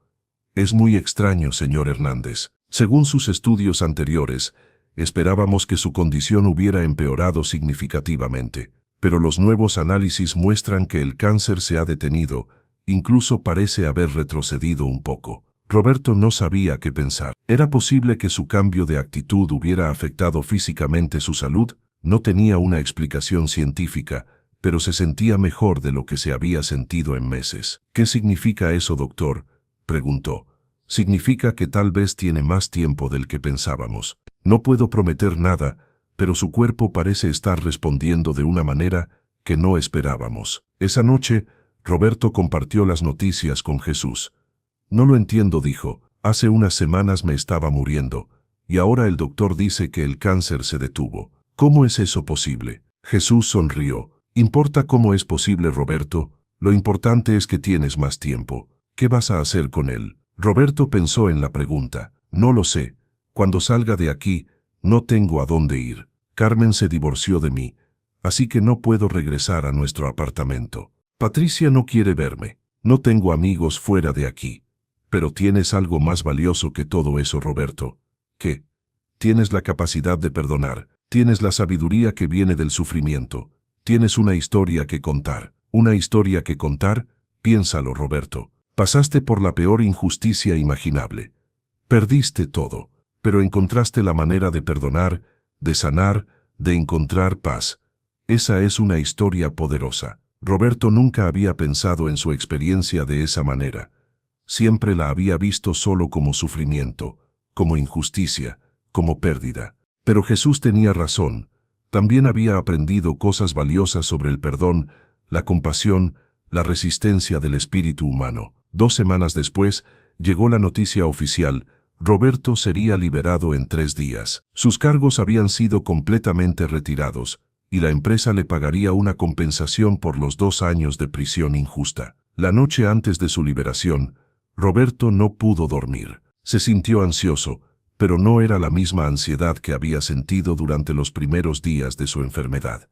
Speaker 1: Es muy extraño, señor Hernández. Según sus estudios anteriores, esperábamos que su condición hubiera empeorado significativamente, pero los nuevos análisis muestran que el cáncer se ha detenido, incluso parece haber retrocedido un poco. Roberto no sabía qué pensar. ¿Era posible que su cambio de actitud hubiera afectado físicamente su salud? No tenía una explicación científica, pero se sentía mejor de lo que se había sentido en meses. ¿Qué significa eso, doctor?, preguntó. Significa que tal vez tiene más tiempo del que pensábamos. No puedo prometer nada, pero su cuerpo parece estar respondiendo de una manera que no esperábamos. Esa noche, Roberto compartió las noticias con Jesús. No lo entiendo, dijo. Hace unas semanas me estaba muriendo, y ahora el doctor dice que el cáncer se detuvo. ¿Cómo es eso posible? Jesús sonrió. ¿Importa cómo es posible, Roberto? Lo importante es que tienes más tiempo. ¿Qué vas a hacer con él? Roberto pensó en la pregunta. No lo sé. Cuando salga de aquí, no tengo a dónde ir. Carmen se divorció de mí, así que no puedo regresar a nuestro apartamento. Patricia no quiere verme. No tengo amigos fuera de aquí. Pero tienes algo más valioso que todo eso, Roberto. ¿Qué? Tienes la capacidad de perdonar. Tienes la sabiduría que viene del sufrimiento. Tienes una historia que contar. ¿Una historia que contar? Piénsalo, Roberto. Pasaste por la peor injusticia imaginable. Perdiste todo, pero encontraste la manera de perdonar, de sanar, de encontrar paz. Esa es una historia poderosa. Roberto nunca había pensado en su experiencia de esa manera. Siempre la había visto solo como sufrimiento, como injusticia, como pérdida. Pero Jesús tenía razón. También había aprendido cosas valiosas sobre el perdón, la compasión, la resistencia del espíritu humano. 2 semanas después, llegó la noticia oficial: Roberto sería liberado en 3 días. Sus cargos habían sido completamente retirados, y la empresa le pagaría una compensación por los 2 años de prisión injusta. La noche antes de su liberación, Roberto no pudo dormir. Se sintió ansioso, pero no era la misma ansiedad que había sentido durante los primeros días de su enfermedad.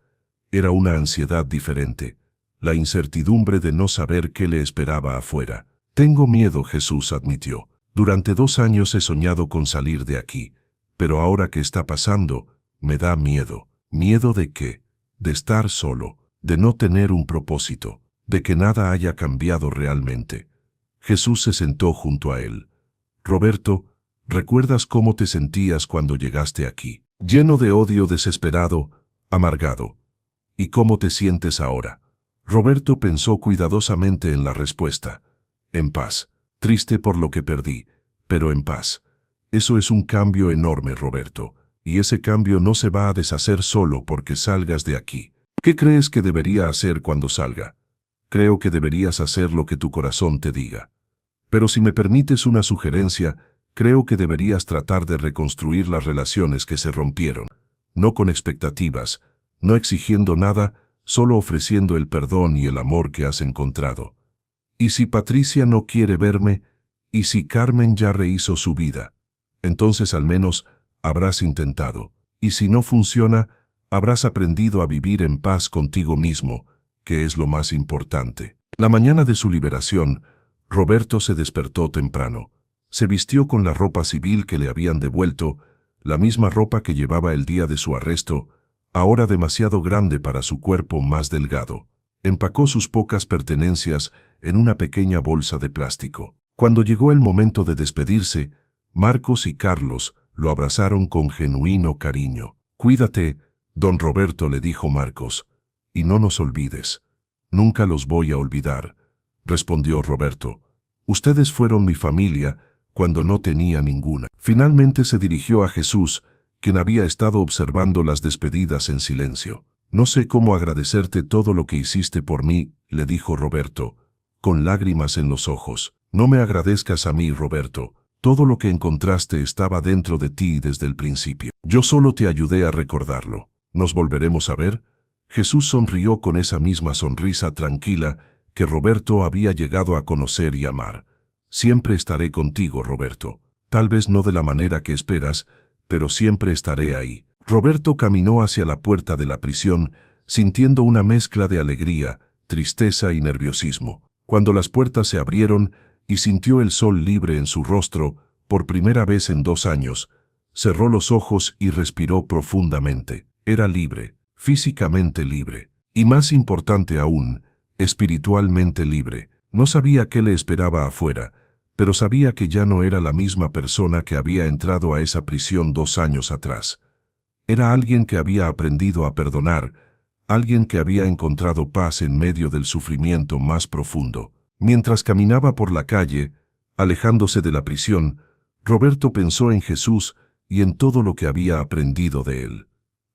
Speaker 1: Era una ansiedad diferente, la incertidumbre de no saber qué le esperaba afuera. Tengo miedo, Jesús admitió. Durante 2 años he soñado con salir de aquí, pero ahora que está pasando, me da miedo. ¿Miedo de qué? De estar solo, de no tener un propósito, de que nada haya cambiado realmente. Jesús se sentó junto a él. Roberto, ¿recuerdas cómo te sentías cuando llegaste aquí? Lleno de odio, desesperado, amargado. ¿Y cómo te sientes ahora? Roberto pensó cuidadosamente en la respuesta. En paz. Triste por lo que perdí, pero en paz. Eso es un cambio enorme, Roberto, y ese cambio no se va a deshacer solo porque salgas de aquí. ¿Qué crees que debería hacer cuando salga? Creo que deberías hacer lo que tu corazón te diga. Pero si me permites una sugerencia, creo que deberías tratar de reconstruir las relaciones que se rompieron. No con expectativas, no exigiendo nada, solo ofreciendo el perdón y el amor que has encontrado. ¿Y si Patricia no quiere verme? ¿Y si Carmen ya rehizo su vida? Entonces al menos habrás intentado. Y si no funciona, habrás aprendido a vivir en paz contigo mismo, que es lo más importante. La mañana de su liberación, Roberto se despertó temprano. Se vistió con la ropa civil que le habían devuelto, la misma ropa que llevaba el día de su arresto, ahora demasiado grande para su cuerpo más delgado. Empacó sus pocas pertenencias en una pequeña bolsa de plástico. Cuando llegó el momento de despedirse, Marcos y Carlos lo abrazaron con genuino cariño. «Cuídate, don Roberto», le dijo Marcos, «y no nos olvides». «Nunca los voy a olvidar», respondió Roberto. «Ustedes fueron mi familia cuando no tenía ninguna». Finalmente se dirigió a Jesús, quien había estado observando las despedidas en silencio. «No sé cómo agradecerte todo lo que hiciste por mí», le dijo Roberto, con lágrimas en los ojos. «No me agradezcas a mí, Roberto. Todo lo que encontraste estaba dentro de ti desde el principio. Yo solo te ayudé a recordarlo. ¿Nos volveremos a ver?». Jesús sonrió con esa misma sonrisa tranquila que Roberto había llegado a conocer y amar. «Siempre estaré contigo, Roberto. Tal vez no de la manera que esperas, pero siempre estaré ahí». Roberto caminó hacia la puerta de la prisión, sintiendo una mezcla de alegría, tristeza y nerviosismo. Cuando las puertas se abrieron y sintió el sol libre en su rostro, por primera vez en 2 años, cerró los ojos y respiró profundamente. Era libre, físicamente libre, y más importante aún, espiritualmente libre. No sabía qué le esperaba afuera, pero sabía que ya no era la misma persona que había entrado a esa prisión 2 años atrás. Era alguien que había aprendido a perdonar, alguien que había encontrado paz en medio del sufrimiento más profundo. Mientras caminaba por la calle, alejándose de la prisión, Roberto pensó en Jesús y en todo lo que había aprendido de él.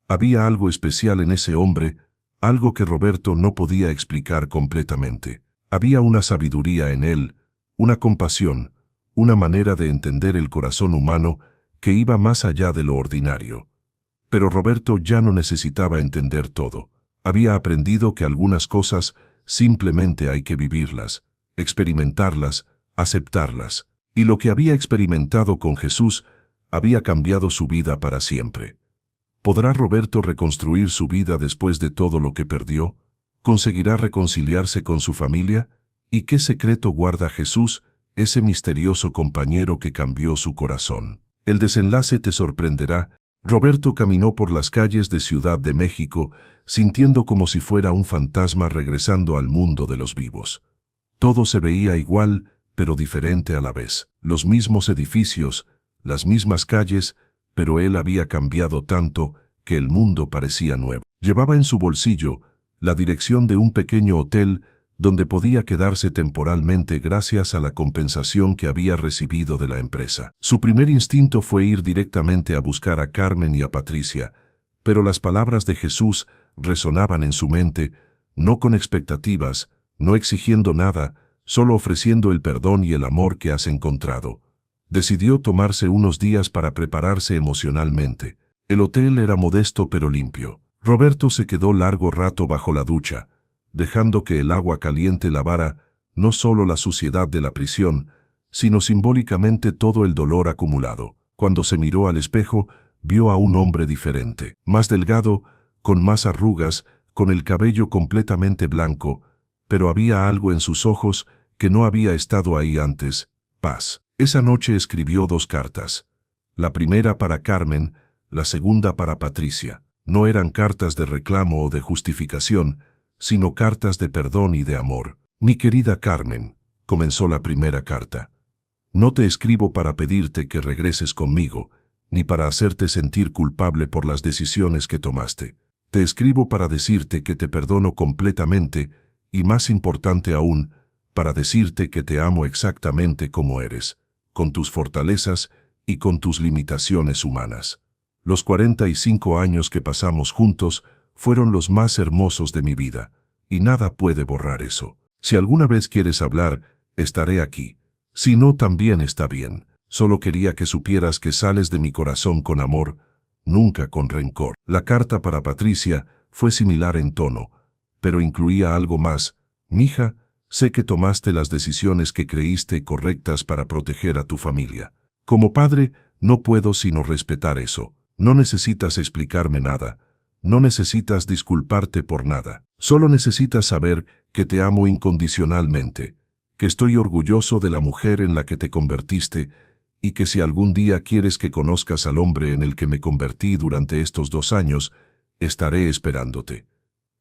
Speaker 1: Había algo especial en ese hombre, algo que Roberto no podía explicar completamente. Había una sabiduría en él, una compasión, una manera de entender el corazón humano que iba más allá de lo ordinario. Pero Roberto ya no necesitaba entender todo. Había aprendido que algunas cosas simplemente hay que vivirlas, experimentarlas, aceptarlas. Y lo que había experimentado con Jesús había cambiado su vida para siempre. ¿Podrá Roberto reconstruir su vida después de todo lo que perdió? ¿Conseguirá reconciliarse con su familia? ¿Y qué secreto guarda Jesús, ese misterioso compañero que cambió su corazón? El desenlace te sorprenderá. Roberto caminó por las calles de Ciudad de México, sintiendo como si fuera un fantasma regresando al mundo de los vivos. Todo se veía igual, pero diferente a la vez. Los mismos edificios, las mismas calles, pero él había cambiado tanto que el mundo parecía nuevo. Llevaba en su bolsillo la dirección de un pequeño hotel donde podía quedarse temporalmente gracias a la compensación que había recibido de la empresa. Su primer instinto fue ir directamente a buscar a Carmen y a Patricia, pero las palabras de Jesús resonaban en su mente, no con expectativas, no exigiendo nada, solo ofreciendo el perdón y el amor que has encontrado. Decidió tomarse unos días para prepararse emocionalmente. El hotel era modesto pero limpio. Roberto se quedó largo rato bajo la ducha, dejando que el agua caliente lavara no solo la suciedad de la prisión, sino simbólicamente todo el dolor acumulado. Cuando se miró al espejo, vio a un hombre diferente, más delgado, con más arrugas, con el cabello completamente blanco, pero había algo en sus ojos que no había estado ahí antes: paz. Esa noche escribió 2 cartas. La primera para Carmen, la segunda para Patricia. No eran cartas de reclamo o de justificación, sino cartas de perdón y de amor. «Mi querida Carmen», comenzó la primera carta, «no te escribo para pedirte que regreses conmigo, ni para hacerte sentir culpable por las decisiones que tomaste. Te escribo para decirte que te perdono completamente y, más importante aún, para decirte que te amo exactamente como eres, con tus fortalezas y con tus limitaciones humanas. Los 45 años que pasamos juntos fueron los más hermosos de mi vida, y nada puede borrar eso. Si alguna vez quieres hablar, estaré aquí. Si no, también está bien. Solo quería que supieras que sales de mi corazón con amor, nunca con rencor». La carta para Patricia fue similar en tono, pero incluía algo más. «Mija, sé que tomaste las decisiones que creíste correctas para proteger a tu familia. Como padre, no puedo sino respetar eso. No necesitas explicarme nada. No necesitas disculparte por nada. Solo necesitas saber que te amo incondicionalmente, que estoy orgulloso de la mujer en la que te convertiste y que si algún día quieres que conozcas al hombre en el que me convertí durante estos 2 años, estaré esperándote.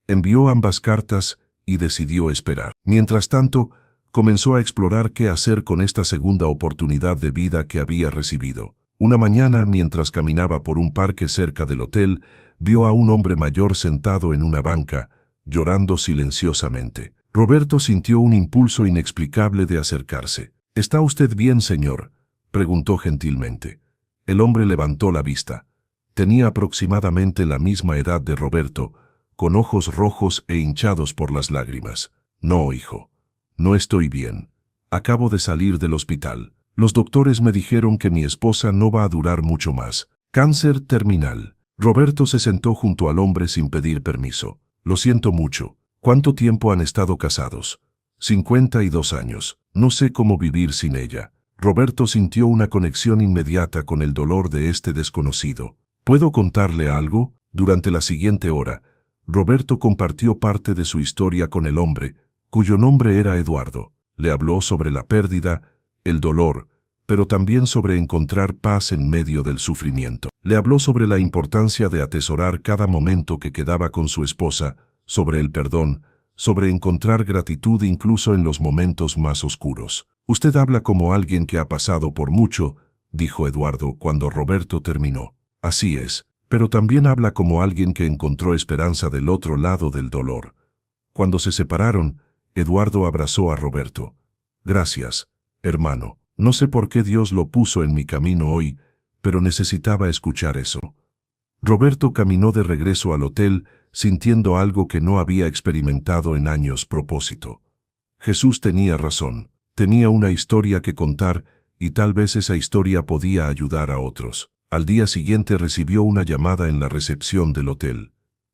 Speaker 1: Envió ambas cartas y decidió esperar. Mientras tanto, comenzó a explorar qué hacer con esta segunda oportunidad de vida que había recibido. Una mañana, mientras caminaba por un parque cerca del hotel, vio a un hombre mayor sentado en una banca, llorando silenciosamente. Roberto sintió un impulso inexplicable de acercarse. «¿Está usted bien, señor?», preguntó gentilmente. El hombre levantó la vista. Tenía aproximadamente la misma edad de Roberto, con ojos rojos e hinchados por las lágrimas. «No, hijo. No estoy bien. Acabo de salir del hospital. Los doctores me dijeron que mi esposa no va a durar mucho más. Cáncer terminal». Roberto se sentó junto al hombre sin pedir permiso. «Lo siento mucho. ¿Cuánto tiempo han estado casados?» 52 años. No sé cómo vivir sin ella». Roberto sintió una conexión inmediata con el dolor de este desconocido. «¿Puedo contarle algo?». Durante la siguiente hora, Roberto compartió parte de su historia con el hombre, cuyo nombre era Eduardo. Le habló sobre la pérdida, el dolor, pero también sobre encontrar paz en medio del sufrimiento. Le habló sobre la importancia de atesorar cada momento que quedaba con su esposa, sobre el perdón, sobre encontrar gratitud incluso en los momentos más oscuros. «Usted habla como alguien que ha pasado por mucho», dijo Eduardo cuando Roberto terminó. «Así es, pero también habla como alguien que encontró esperanza del otro lado del dolor». Cuando se separaron, Eduardo abrazó a Roberto. «Gracias, hermano. No sé por qué Dios lo puso en mi camino hoy, pero necesitaba escuchar eso». Roberto caminó de regreso al hotel, sintiendo algo que no había experimentado en años. Propósito. Jesús tenía razón. Tenía una historia que contar, y tal vez esa historia podía ayudar a otros. Al día siguiente recibió una llamada en la recepción del hotel.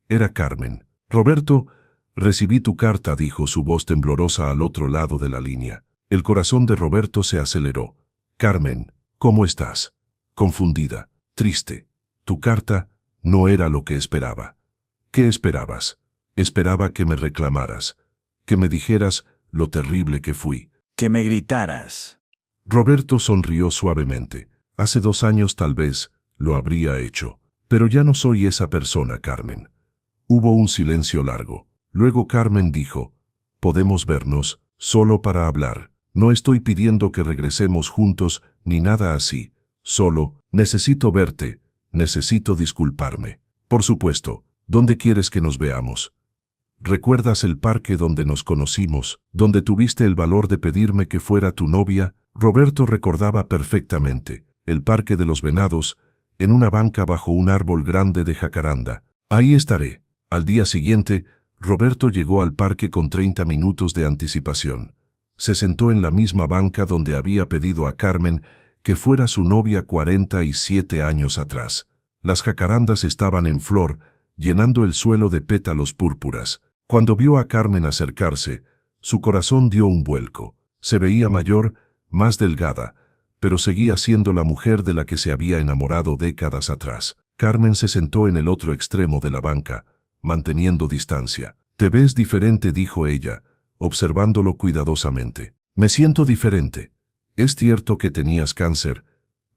Speaker 1: Era Carmen. «Roberto, recibí tu carta», dijo su voz temblorosa al otro lado de la línea. El corazón de Roberto se aceleró. «Carmen, ¿cómo estás?». Confundida, triste. «Tu carta no era lo que esperaba». «¿Qué esperabas?». «Esperaba que me reclamaras, que me dijeras lo terrible que fui».
Speaker 2: «Que me gritaras».
Speaker 1: Roberto sonrió suavemente. «Hace 2 años tal vez lo habría hecho, pero ya no soy esa persona, Carmen». Hubo un silencio largo. Luego Carmen dijo: «¿Podemos vernos, solo para hablar? No estoy pidiendo que regresemos juntos ni nada así. Solo, necesito verte, necesito disculparme». «Por supuesto. ¿Dónde quieres que nos veamos?». «¿Recuerdas el parque donde nos conocimos, donde tuviste el valor de pedirme que fuera tu novia?». Roberto recordaba perfectamente. El Parque de los Venados, en una banca bajo un árbol grande de jacaranda. «Ahí estaré». Al día siguiente, Roberto llegó al parque con 30 minutos de anticipación. Se sentó en la misma banca donde había pedido a Carmen que fuera su novia 47 años atrás. Las jacarandas estaban en flor, llenando el suelo de pétalos púrpuras. Cuando vio a Carmen acercarse, su corazón dio un vuelco. Se veía mayor, más delgada, pero seguía siendo la mujer de la que se había enamorado décadas atrás. Carmen se sentó en el otro extremo de la banca, manteniendo distancia. «Te ves diferente», dijo ella, observándolo cuidadosamente. «Me siento diferente. ¿Es cierto que tenías cáncer?».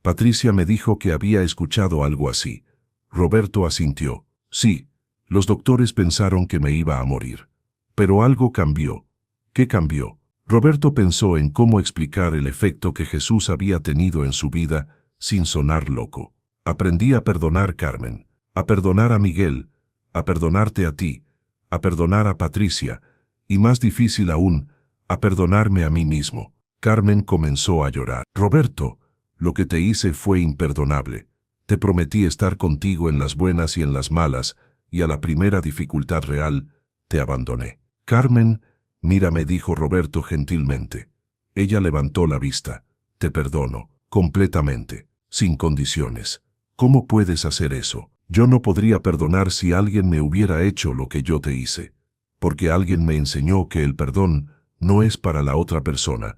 Speaker 1: Patricia me dijo que había escuchado algo así. Roberto asintió. «Sí, los doctores pensaron que me iba a morir. Pero algo cambió». «¿Qué cambió?». Roberto pensó en cómo explicar el efecto que Jesús había tenido en su vida, sin sonar loco. «Aprendí a perdonar, Carmen. A perdonar a Miguel. A perdonarte a ti. A perdonar a Patricia. Y más difícil aún, a perdonarme a mí mismo». Carmen comenzó a llorar. «Roberto, lo que te hice fue imperdonable. Te prometí estar contigo en las buenas y en las malas, y a la primera dificultad real, te abandoné». «Carmen, mírame», dijo Roberto gentilmente. Ella levantó la vista. «Te perdono, completamente, sin condiciones». «¿Cómo puedes hacer eso?». «Yo no podría perdonar si alguien me hubiera hecho lo que yo te hice. Porque alguien me enseñó que el perdón no es para la otra persona,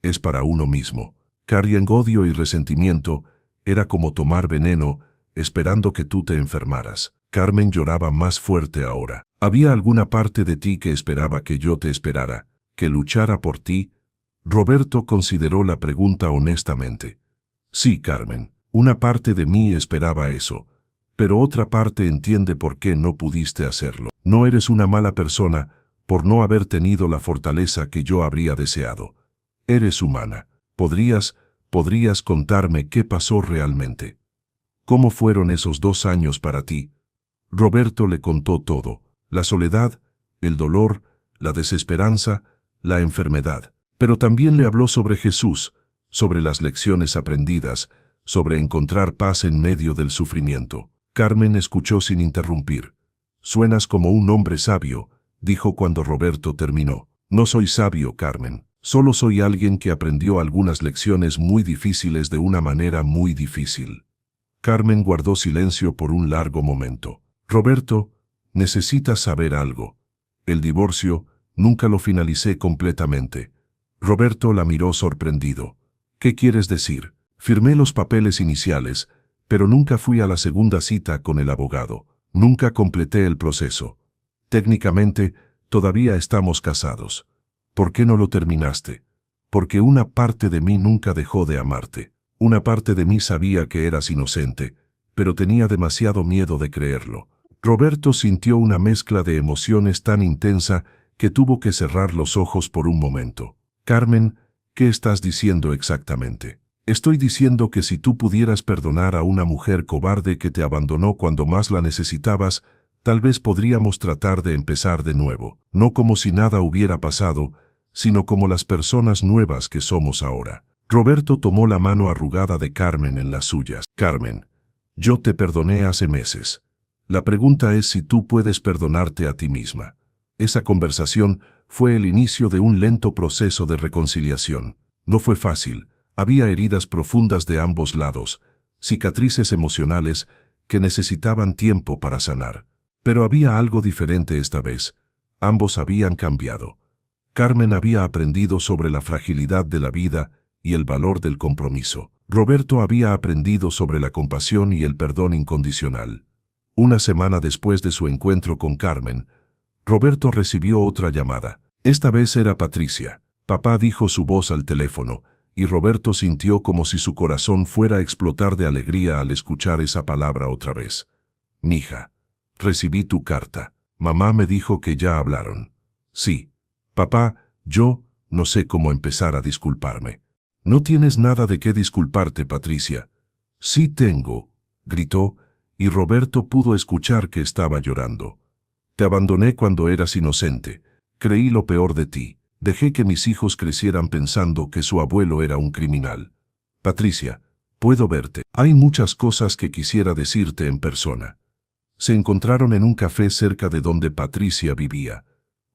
Speaker 1: es para uno mismo». Carien odio y resentimiento era como tomar veneno, esperando que tú te enfermaras. Carmen lloraba más fuerte ahora. «¿Había alguna parte de ti que esperaba que yo te esperara, que luchara por ti?». Roberto consideró la pregunta honestamente. «Sí, Carmen, una parte de mí esperaba eso, pero otra parte entiende por qué no pudiste hacerlo. No eres una mala persona por no haber tenido la fortaleza que yo habría deseado. Eres humana. ¿Podrías contarme qué pasó realmente? ¿Cómo fueron esos 2 años para ti? Roberto le contó todo: la soledad, el dolor, la desesperanza, la enfermedad. Pero también le habló sobre Jesús, sobre las lecciones aprendidas, sobre encontrar paz en medio del sufrimiento. Carmen escuchó sin interrumpir. «Suenas como un hombre sabio», dijo cuando Roberto terminó. «No soy sabio, Carmen. Solo soy alguien que aprendió algunas lecciones muy difíciles de una manera muy difícil». Carmen guardó silencio por un largo momento. «Roberto, necesitas saber algo. El divorcio, nunca lo finalicé completamente». Roberto la miró sorprendido. «¿Qué quieres decir?» «Firmé los papeles iniciales, pero nunca fui a la segunda cita con el abogado. Nunca completé el proceso. Técnicamente, todavía estamos casados». «¿Por qué no lo terminaste?» «Porque una parte de mí nunca dejó de amarte. Una parte de mí sabía que eras inocente, pero tenía demasiado miedo de creerlo». Roberto sintió una mezcla de emociones tan intensa que tuvo que cerrar los ojos por un momento. «Carmen, ¿qué estás diciendo exactamente?» «Estoy diciendo que si tú pudieras perdonar a una mujer cobarde que te abandonó cuando más la necesitabas, tal vez podríamos tratar de empezar de nuevo, no como si nada hubiera pasado, sino como las personas nuevas que somos ahora». Roberto tomó la mano arrugada de Carmen en las suyas. «Carmen, yo te perdoné hace meses. La pregunta es si tú puedes perdonarte a ti misma». Esa conversación fue el inicio de un lento proceso de reconciliación. No fue fácil. Había heridas profundas de ambos lados, cicatrices emocionales que necesitaban tiempo para sanar. Pero había algo diferente esta vez. Ambos habían cambiado. Carmen había aprendido sobre la fragilidad de la vida y el valor del compromiso. Roberto había aprendido sobre la compasión y el perdón incondicional. Una semana después de su encuentro con Carmen, Roberto recibió otra llamada. Esta vez era Patricia. Papá, dijo su voz al teléfono, y Roberto sintió como si su corazón fuera a explotar de alegría al escuchar esa palabra otra vez. «Mija, recibí tu carta. Mamá me dijo que ya hablaron». «Sí. Papá, yo no sé cómo empezar a disculparme». «No tienes nada de qué disculparte, Patricia». «Sí tengo», gritó, y Roberto pudo escuchar que estaba llorando. «Te abandoné cuando eras inocente. Creí lo peor de ti. Dejé que mis hijos crecieran pensando que su abuelo era un criminal. Patricia, puedo verte. Hay muchas cosas que quisiera decirte en persona». Se encontraron en un café cerca de donde Patricia vivía.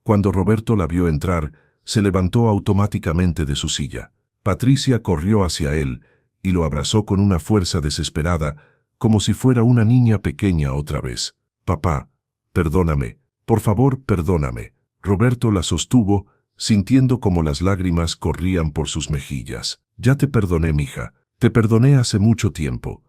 Speaker 1: Cuando Roberto la vio entrar, se levantó automáticamente de su silla. Patricia corrió hacia él y lo abrazó con una fuerza desesperada, como si fuera una niña pequeña otra vez. «Papá, perdóname. Por favor, perdóname». Roberto la sostuvo, sintiendo como las lágrimas corrían por sus mejillas. «Ya te perdoné, mija. Te perdoné hace mucho tiempo».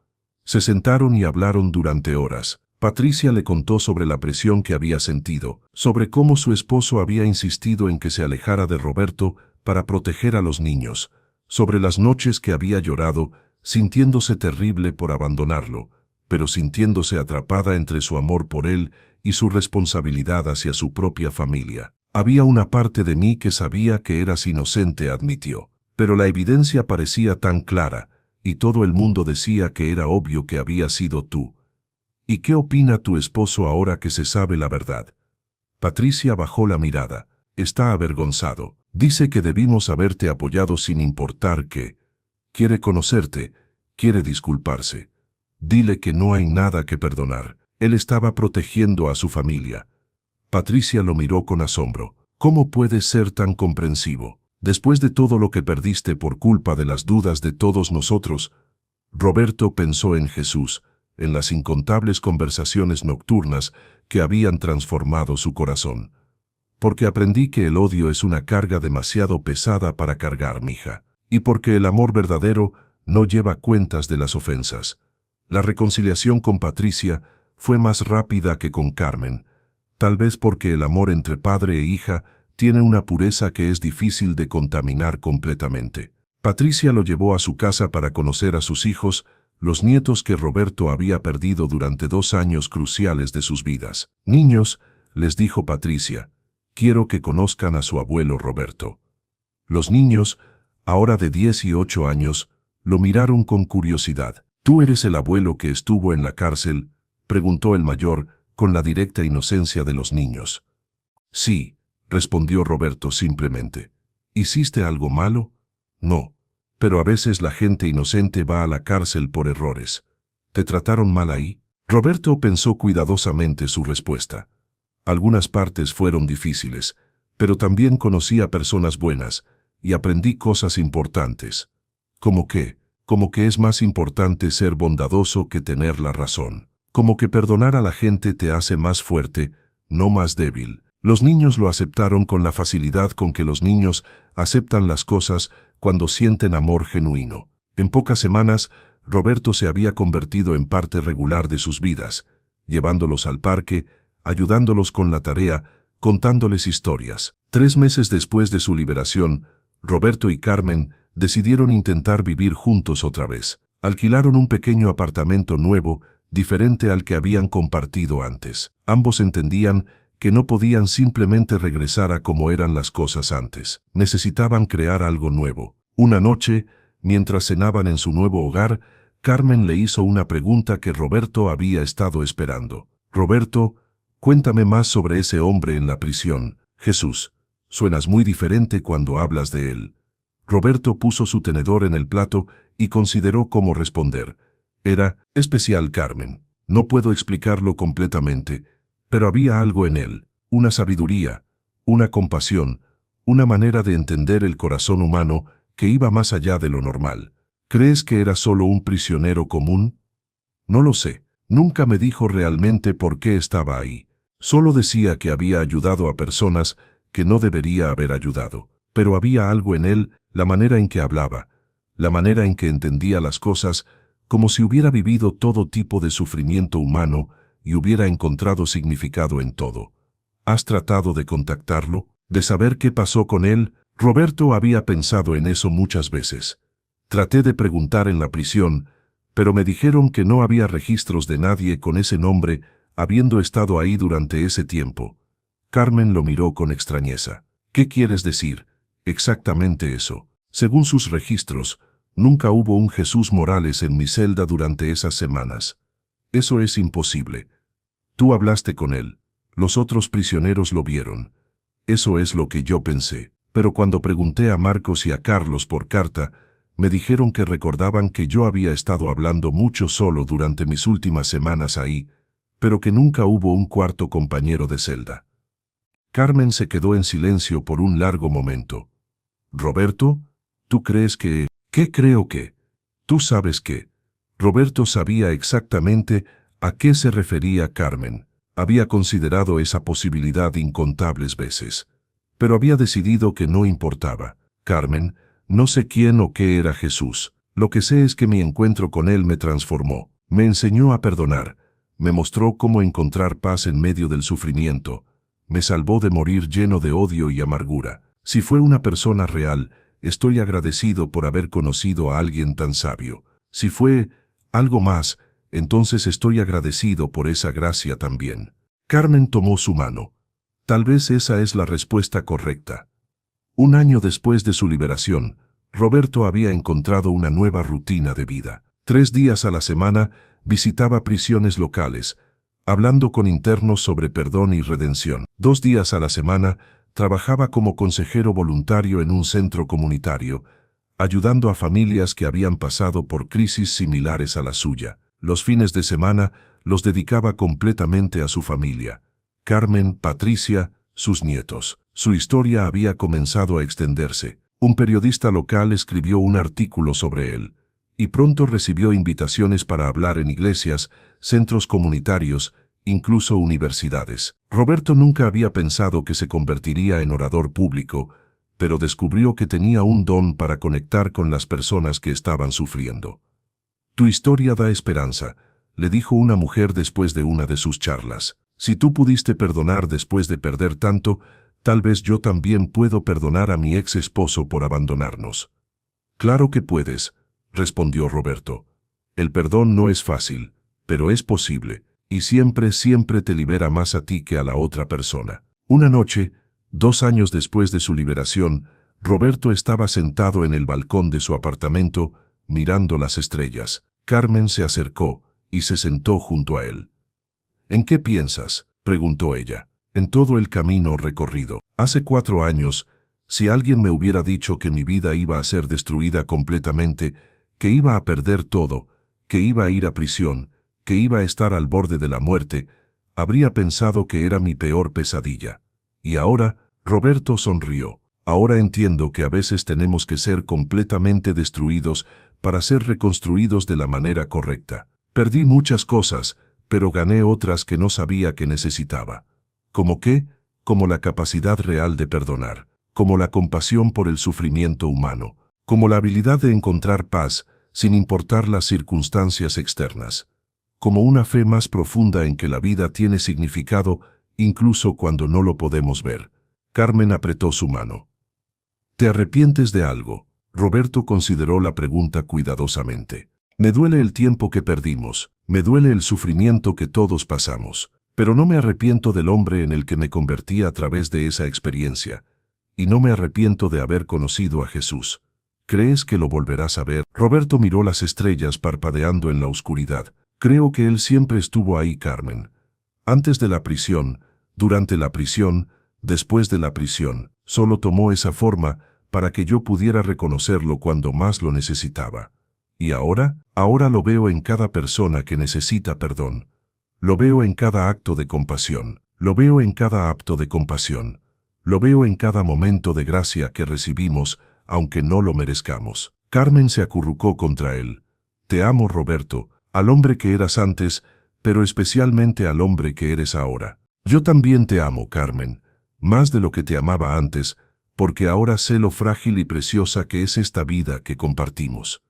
Speaker 1: Se sentaron y hablaron durante horas. Patricia le contó sobre la presión que había sentido, sobre cómo su esposo había insistido en que se alejara de Roberto para proteger a los niños, sobre las noches que había llorado, sintiéndose terrible por abandonarlo, pero sintiéndose atrapada entre su amor por él y su responsabilidad hacia su propia familia. «Había una parte de mí que sabía que eras inocente», admitió, «pero la evidencia parecía tan clara, y todo el mundo decía que era obvio que había sido tú». «¿Y qué opina tu esposo ahora que se sabe la verdad?» Patricia bajó la mirada. «Está avergonzado. Dice que debimos haberte apoyado sin importar qué. Quiere conocerte, quiere disculparse. Dile que no hay nada que perdonar. Él estaba protegiendo a su familia». Patricia lo miró con asombro. «¿Cómo puedes ser tan comprensivo? Después de todo lo que perdiste por culpa de las dudas de todos nosotros». Roberto pensó en Jesús, en las incontables conversaciones nocturnas que habían transformado su corazón. «Porque aprendí que el odio es una carga demasiado pesada para cargar, mija. Y porque el amor verdadero no lleva cuentas de las ofensas». La reconciliación con Patricia fue más rápida que con Carmen, tal vez porque el amor entre padre e hija tiene una pureza que es difícil de contaminar completamente. Patricia lo llevó a su casa para conocer a sus hijos, los nietos que Roberto había perdido durante 2 años cruciales de sus vidas. «Niños», les dijo Patricia, «quiero que conozcan a su abuelo Roberto». Los niños, ahora de 10 y 8 años, lo miraron con curiosidad. «¿Tú eres el abuelo que estuvo en la cárcel?», preguntó el mayor, con la directa inocencia de los niños. «Sí», respondió Roberto simplemente. «¿Hiciste algo malo?». «No. Pero a veces la gente inocente va a la cárcel por errores». «¿Te trataron mal ahí?». Roberto pensó cuidadosamente su respuesta. Algunas partes fueron difíciles, pero también conocí a personas buenas y aprendí cosas importantes. ¿Cómo qué? Como que es más importante ser bondadoso que tener la razón. Como que perdonar a la gente te hace más fuerte, no más débil. Los niños lo aceptaron con la facilidad con que los niños aceptan las cosas cuando sienten amor genuino. En pocas semanas, Roberto se había convertido en parte regular de sus vidas, llevándolos al parque, ayudándolos con la tarea, contándoles historias. 3 meses después de su liberación, Roberto y Carmen decidieron intentar vivir juntos otra vez. Alquilaron un pequeño apartamento nuevo, diferente al que habían compartido antes. Ambos entendían que no podían simplemente regresar a como eran las cosas antes. Necesitaban crear algo nuevo. Una noche, mientras cenaban en su nuevo hogar, Carmen le hizo una pregunta que Roberto había estado esperando. «Roberto, cuéntame más sobre ese hombre en la prisión, Jesús. Suenas muy diferente cuando hablas de él». Roberto puso su tenedor en el plato y consideró cómo responder. «Era especial, Carmen. No puedo explicarlo completamente, pero había algo en él, una sabiduría, una compasión, una manera de entender el corazón humano que iba más allá de lo normal. ¿Crees que era solo un prisionero común?». «No lo sé. Nunca me dijo realmente por qué estaba ahí. Solo decía que había ayudado a personas que no debería haber ayudado. Pero había algo en él, la manera en que hablaba, la manera en que entendía las cosas, como si hubiera vivido todo tipo de sufrimiento humano y hubiera encontrado significado en todo». «¿Has tratado de contactarlo? ¿De saber qué pasó con él?». Roberto había pensado en eso muchas veces. «Traté de preguntar en la prisión, pero me dijeron que no había registros de nadie con ese nombre habiendo estado ahí durante ese tiempo». Carmen lo miró con extrañeza. «¿Qué quieres decir?». «Exactamente eso. Según sus registros, nunca hubo un Jesús Morales en mi celda durante esas semanas». «Eso es imposible». «Tú hablaste con él. Los otros prisioneros lo vieron». «Eso es lo que yo pensé. Pero cuando pregunté a Marcos y a Carlos por carta, me dijeron que recordaban que yo había estado hablando mucho solo durante mis últimas semanas ahí, pero que nunca hubo un cuarto compañero de celda». Carmen se quedó en silencio por un largo momento. «Roberto, ¿tú crees que...». «¿Qué creo que...? Tú sabes que...». Roberto sabía exactamente a qué se refería Carmen. Había considerado esa posibilidad incontables veces, pero había decidido que no importaba. «Carmen, no sé quién o qué era Jesús. Lo que sé es que mi encuentro con él me transformó. Me enseñó a perdonar. Me mostró cómo encontrar paz en medio del sufrimiento. Me salvó de morir lleno de odio y amargura. Si fue una persona real, estoy agradecido por haber conocido a alguien tan sabio. Si fue algo más, entonces estoy agradecido por esa gracia también». Carmen tomó su mano. «Tal vez esa es la respuesta correcta». 1 año después de su liberación, Roberto había encontrado una nueva rutina de vida. 3 días a la semana visitaba prisiones locales, hablando con internos sobre perdón y redención. 2 días a la semana trabajaba como consejero voluntario en un centro comunitario, ayudando a familias que habían pasado por crisis similares a la suya. Los fines de semana los dedicaba completamente a su familia: Carmen, Patricia, sus nietos. Su historia había comenzado a extenderse. Un periodista local escribió un artículo sobre él, y pronto recibió invitaciones para hablar en iglesias, centros comunitarios, incluso universidades. Roberto nunca había pensado que se convertiría en orador público, pero descubrió que tenía un don para conectar con las personas que estaban sufriendo. «Tu historia da esperanza», le dijo una mujer después de una de sus charlas. «Si tú pudiste perdonar después de perder tanto, tal vez yo también puedo perdonar a mi ex esposo por abandonarnos». «Claro que puedes», respondió Roberto. El perdón no es fácil, pero es posible, y siempre, siempre te libera más a ti que a la otra persona. Una noche, 2 años después de su liberación, Roberto estaba sentado en el balcón de su apartamento, mirando las estrellas. Carmen se acercó y se sentó junto a él. ¿En qué piensas?, preguntó ella. En todo el camino recorrido. Hace 4 años, si alguien me hubiera dicho que mi vida iba a ser destruida completamente, que iba a perder todo, que iba a ir a prisión, que iba a estar al borde de la muerte, habría pensado que era mi peor pesadilla. Y ahora, Roberto sonrió. Ahora entiendo que a veces tenemos que ser completamente destruidos para ser reconstruidos de la manera correcta. Perdí muchas cosas, pero gané otras que no sabía que necesitaba. ¿Cómo qué? Como la capacidad real de perdonar, como la compasión por el sufrimiento humano, como la habilidad de encontrar paz sin importar las circunstancias externas, como una fe más profunda en que la vida tiene significado incluso cuando no lo podemos ver. Carmen apretó su mano. ¿Te arrepientes de algo? Roberto consideró la pregunta cuidadosamente. Me duele el tiempo que perdimos, me duele el sufrimiento que todos pasamos, pero no me arrepiento del hombre en el que me convertí a través de esa experiencia, y no me arrepiento de haber conocido a Jesús. ¿Crees que lo volverás a ver? Roberto miró las estrellas parpadeando en la oscuridad. Creo que él siempre estuvo ahí, Carmen. Antes de la prisión, durante la prisión, después de la prisión, solo tomó esa forma para que yo pudiera reconocerlo cuando más lo necesitaba. Y ahora lo veo en cada persona que necesita perdón. Lo veo en cada acto de compasión. Lo veo en cada acto de compasión. Lo veo en cada momento de gracia que recibimos, aunque no lo merezcamos. Carmen se acurrucó contra él. Te amo, Roberto, al hombre que eras antes, pero especialmente al hombre que eres ahora. Yo también te amo, Carmen, más de lo que te amaba antes, porque ahora sé lo frágil y preciosa que es esta vida que compartimos.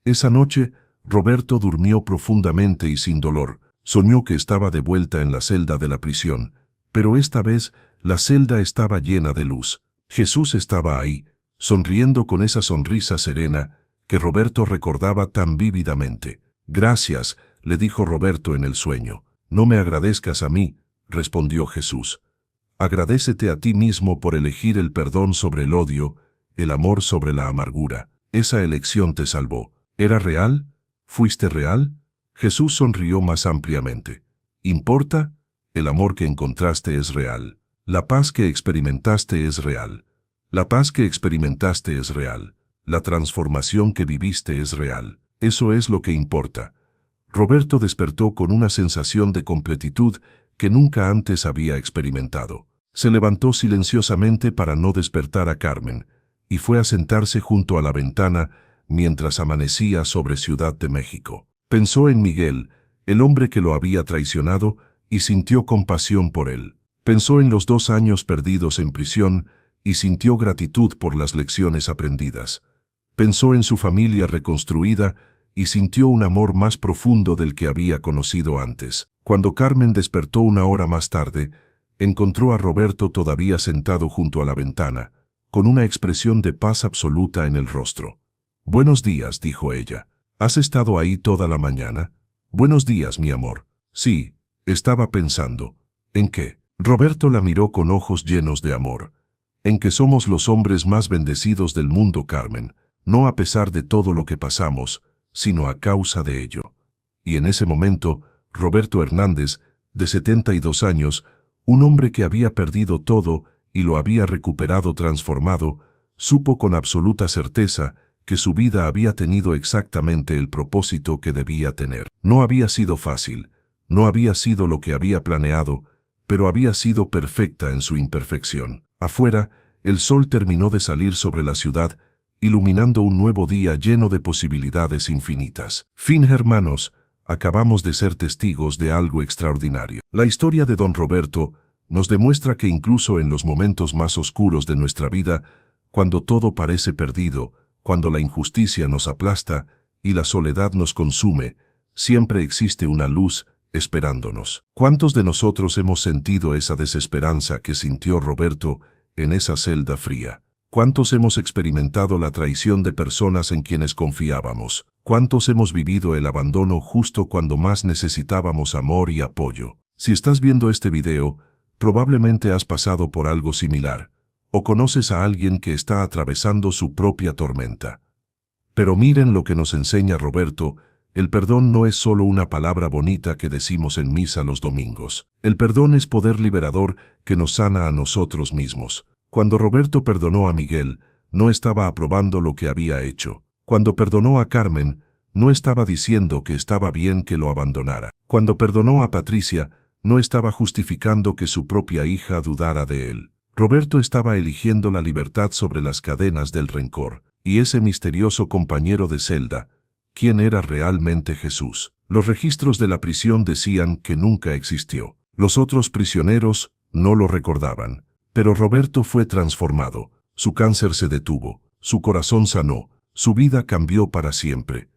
Speaker 1: Esa noche, Roberto durmió profundamente y sin dolor. Soñó que estaba de vuelta en la celda de la prisión, pero esta vez la celda estaba llena de luz. Jesús estaba ahí, sonriendo con esa sonrisa serena que Roberto recordaba tan vívidamente. Gracias, le dijo Roberto en el sueño. No me agradezcas a mí, respondió Jesús. Agradécete a ti mismo por elegir el perdón sobre el odio, el amor sobre la amargura. Esa elección te salvó. ¿Era real? ¿Fuiste real? Jesús sonrió más ampliamente. ¿Importa? El amor que encontraste es real. La paz que experimentaste es real. La paz que experimentaste es real. La transformación que viviste es real. Eso es lo que importa. Roberto despertó con una sensación de completitud que nunca antes había experimentado. Se levantó silenciosamente para no despertar a Carmen, y fue a sentarse junto a la ventana mientras amanecía sobre Ciudad de México. Pensó en Miguel, el hombre que lo había traicionado, y sintió compasión por él. Pensó en los 2 años perdidos en prisión y sintió gratitud por las lecciones aprendidas. Pensó en su familia reconstruida y sintió un amor más profundo del que había conocido antes. Cuando Carmen despertó 1 hora más tarde, encontró a Roberto todavía sentado junto a la ventana, con una expresión de paz absoluta en el rostro. «Buenos días», dijo ella. «¿Has estado ahí toda la mañana?» «Buenos días, mi amor». «Sí, estaba pensando». «¿En qué?» Roberto la miró con ojos llenos de amor. «En que somos los hombres más bendecidos del mundo, Carmen, no a pesar de todo lo que pasamos, sino a causa de ello». Y en ese momento, Roberto Hernández, de 72 años, un hombre que había perdido todo y lo había recuperado transformado, supo con absoluta certeza que su vida había tenido exactamente el propósito que debía tener. No había sido fácil, no había sido lo que había planeado, pero había sido perfecta en su imperfección. Afuera, el sol terminó de salir sobre la ciudad, iluminando un nuevo día lleno de posibilidades infinitas. Fin, hermanos. Acabamos de ser testigos de algo extraordinario. La historia de Don Roberto nos demuestra que incluso en los momentos más oscuros de nuestra vida, cuando todo parece perdido, cuando la injusticia nos aplasta y la soledad nos consume, siempre existe una luz esperándonos. ¿Cuántos de nosotros hemos sentido esa desesperanza que sintió Roberto en esa celda fría? ¿Cuántos hemos experimentado la traición de personas en quienes confiábamos? ¿Cuántos hemos vivido el abandono justo cuando más necesitábamos amor y apoyo? Si estás viendo este video, probablemente has pasado por algo similar, o conoces a alguien que está atravesando su propia tormenta. Pero miren lo que nos enseña Roberto: el perdón no es solo una palabra bonita que decimos en misa los domingos. El perdón es poder liberador que nos sana a nosotros mismos. Cuando Roberto perdonó a Miguel, no estaba aprobando lo que había hecho. Cuando perdonó a Carmen, no estaba diciendo que estaba bien que lo abandonara. Cuando perdonó a Patricia, no estaba justificando que su propia hija dudara de él. Roberto estaba eligiendo la libertad sobre las cadenas del rencor. Y ese misterioso compañero de celda, ¿quién era realmente Jesús? Los registros de la prisión decían que nunca existió. Los otros prisioneros no lo recordaban. Pero Roberto fue transformado. Su cáncer se detuvo, su corazón sanó, su vida cambió para siempre.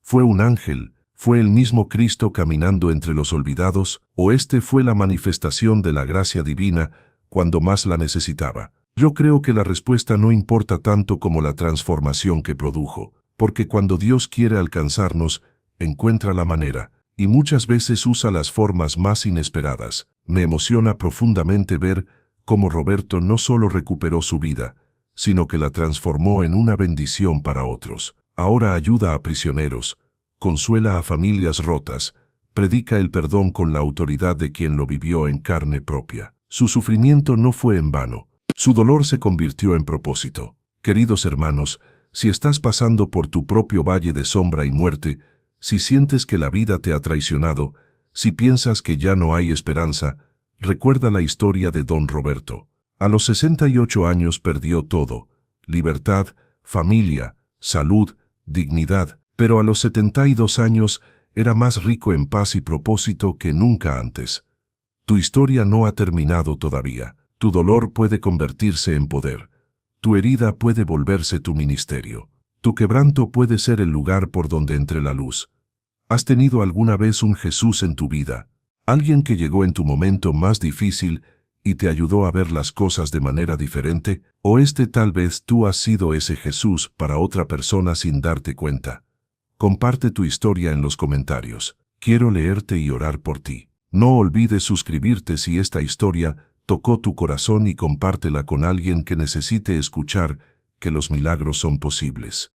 Speaker 1: ¿Fue un ángel? ¿Fue el mismo Cristo caminando entre los olvidados? ¿O este fue la manifestación de la gracia divina cuando más la necesitaba? Yo creo que la respuesta no importa tanto como la transformación que produjo, porque cuando Dios quiere alcanzarnos, encuentra la manera, y muchas veces usa las formas más inesperadas. Me emociona profundamente ver cómo Roberto no solo recuperó su vida, sino que la transformó en una bendición para otros. Ahora ayuda a prisioneros, consuela a familias rotas, predica el perdón con la autoridad de quien lo vivió en carne propia. Su sufrimiento no fue en vano. Su dolor se convirtió en propósito. Queridos hermanos, si estás pasando por tu propio valle de sombra y muerte, si sientes que la vida te ha traicionado, si piensas que ya no hay esperanza, recuerda la historia de Don Roberto. A los 68 años perdió todo: libertad, familia, salud, dignidad, pero a los 72 años era más rico en paz y propósito que nunca antes. Tu historia no ha terminado todavía. Tu dolor puede convertirse en poder. Tu herida puede volverse tu ministerio. Tu quebranto puede ser el lugar por donde entre la luz. ¿Has tenido alguna vez un Jesús en tu vida? Alguien que llegó en tu momento más difícil y te ayudó a ver las cosas de manera diferente, o tal vez tú has sido ese Jesús para otra persona sin darte cuenta. Comparte tu historia en los comentarios. Quiero leerte y orar por ti. No olvides suscribirte si esta historia tocó tu corazón y compártela con alguien que necesite escuchar que los milagros son posibles.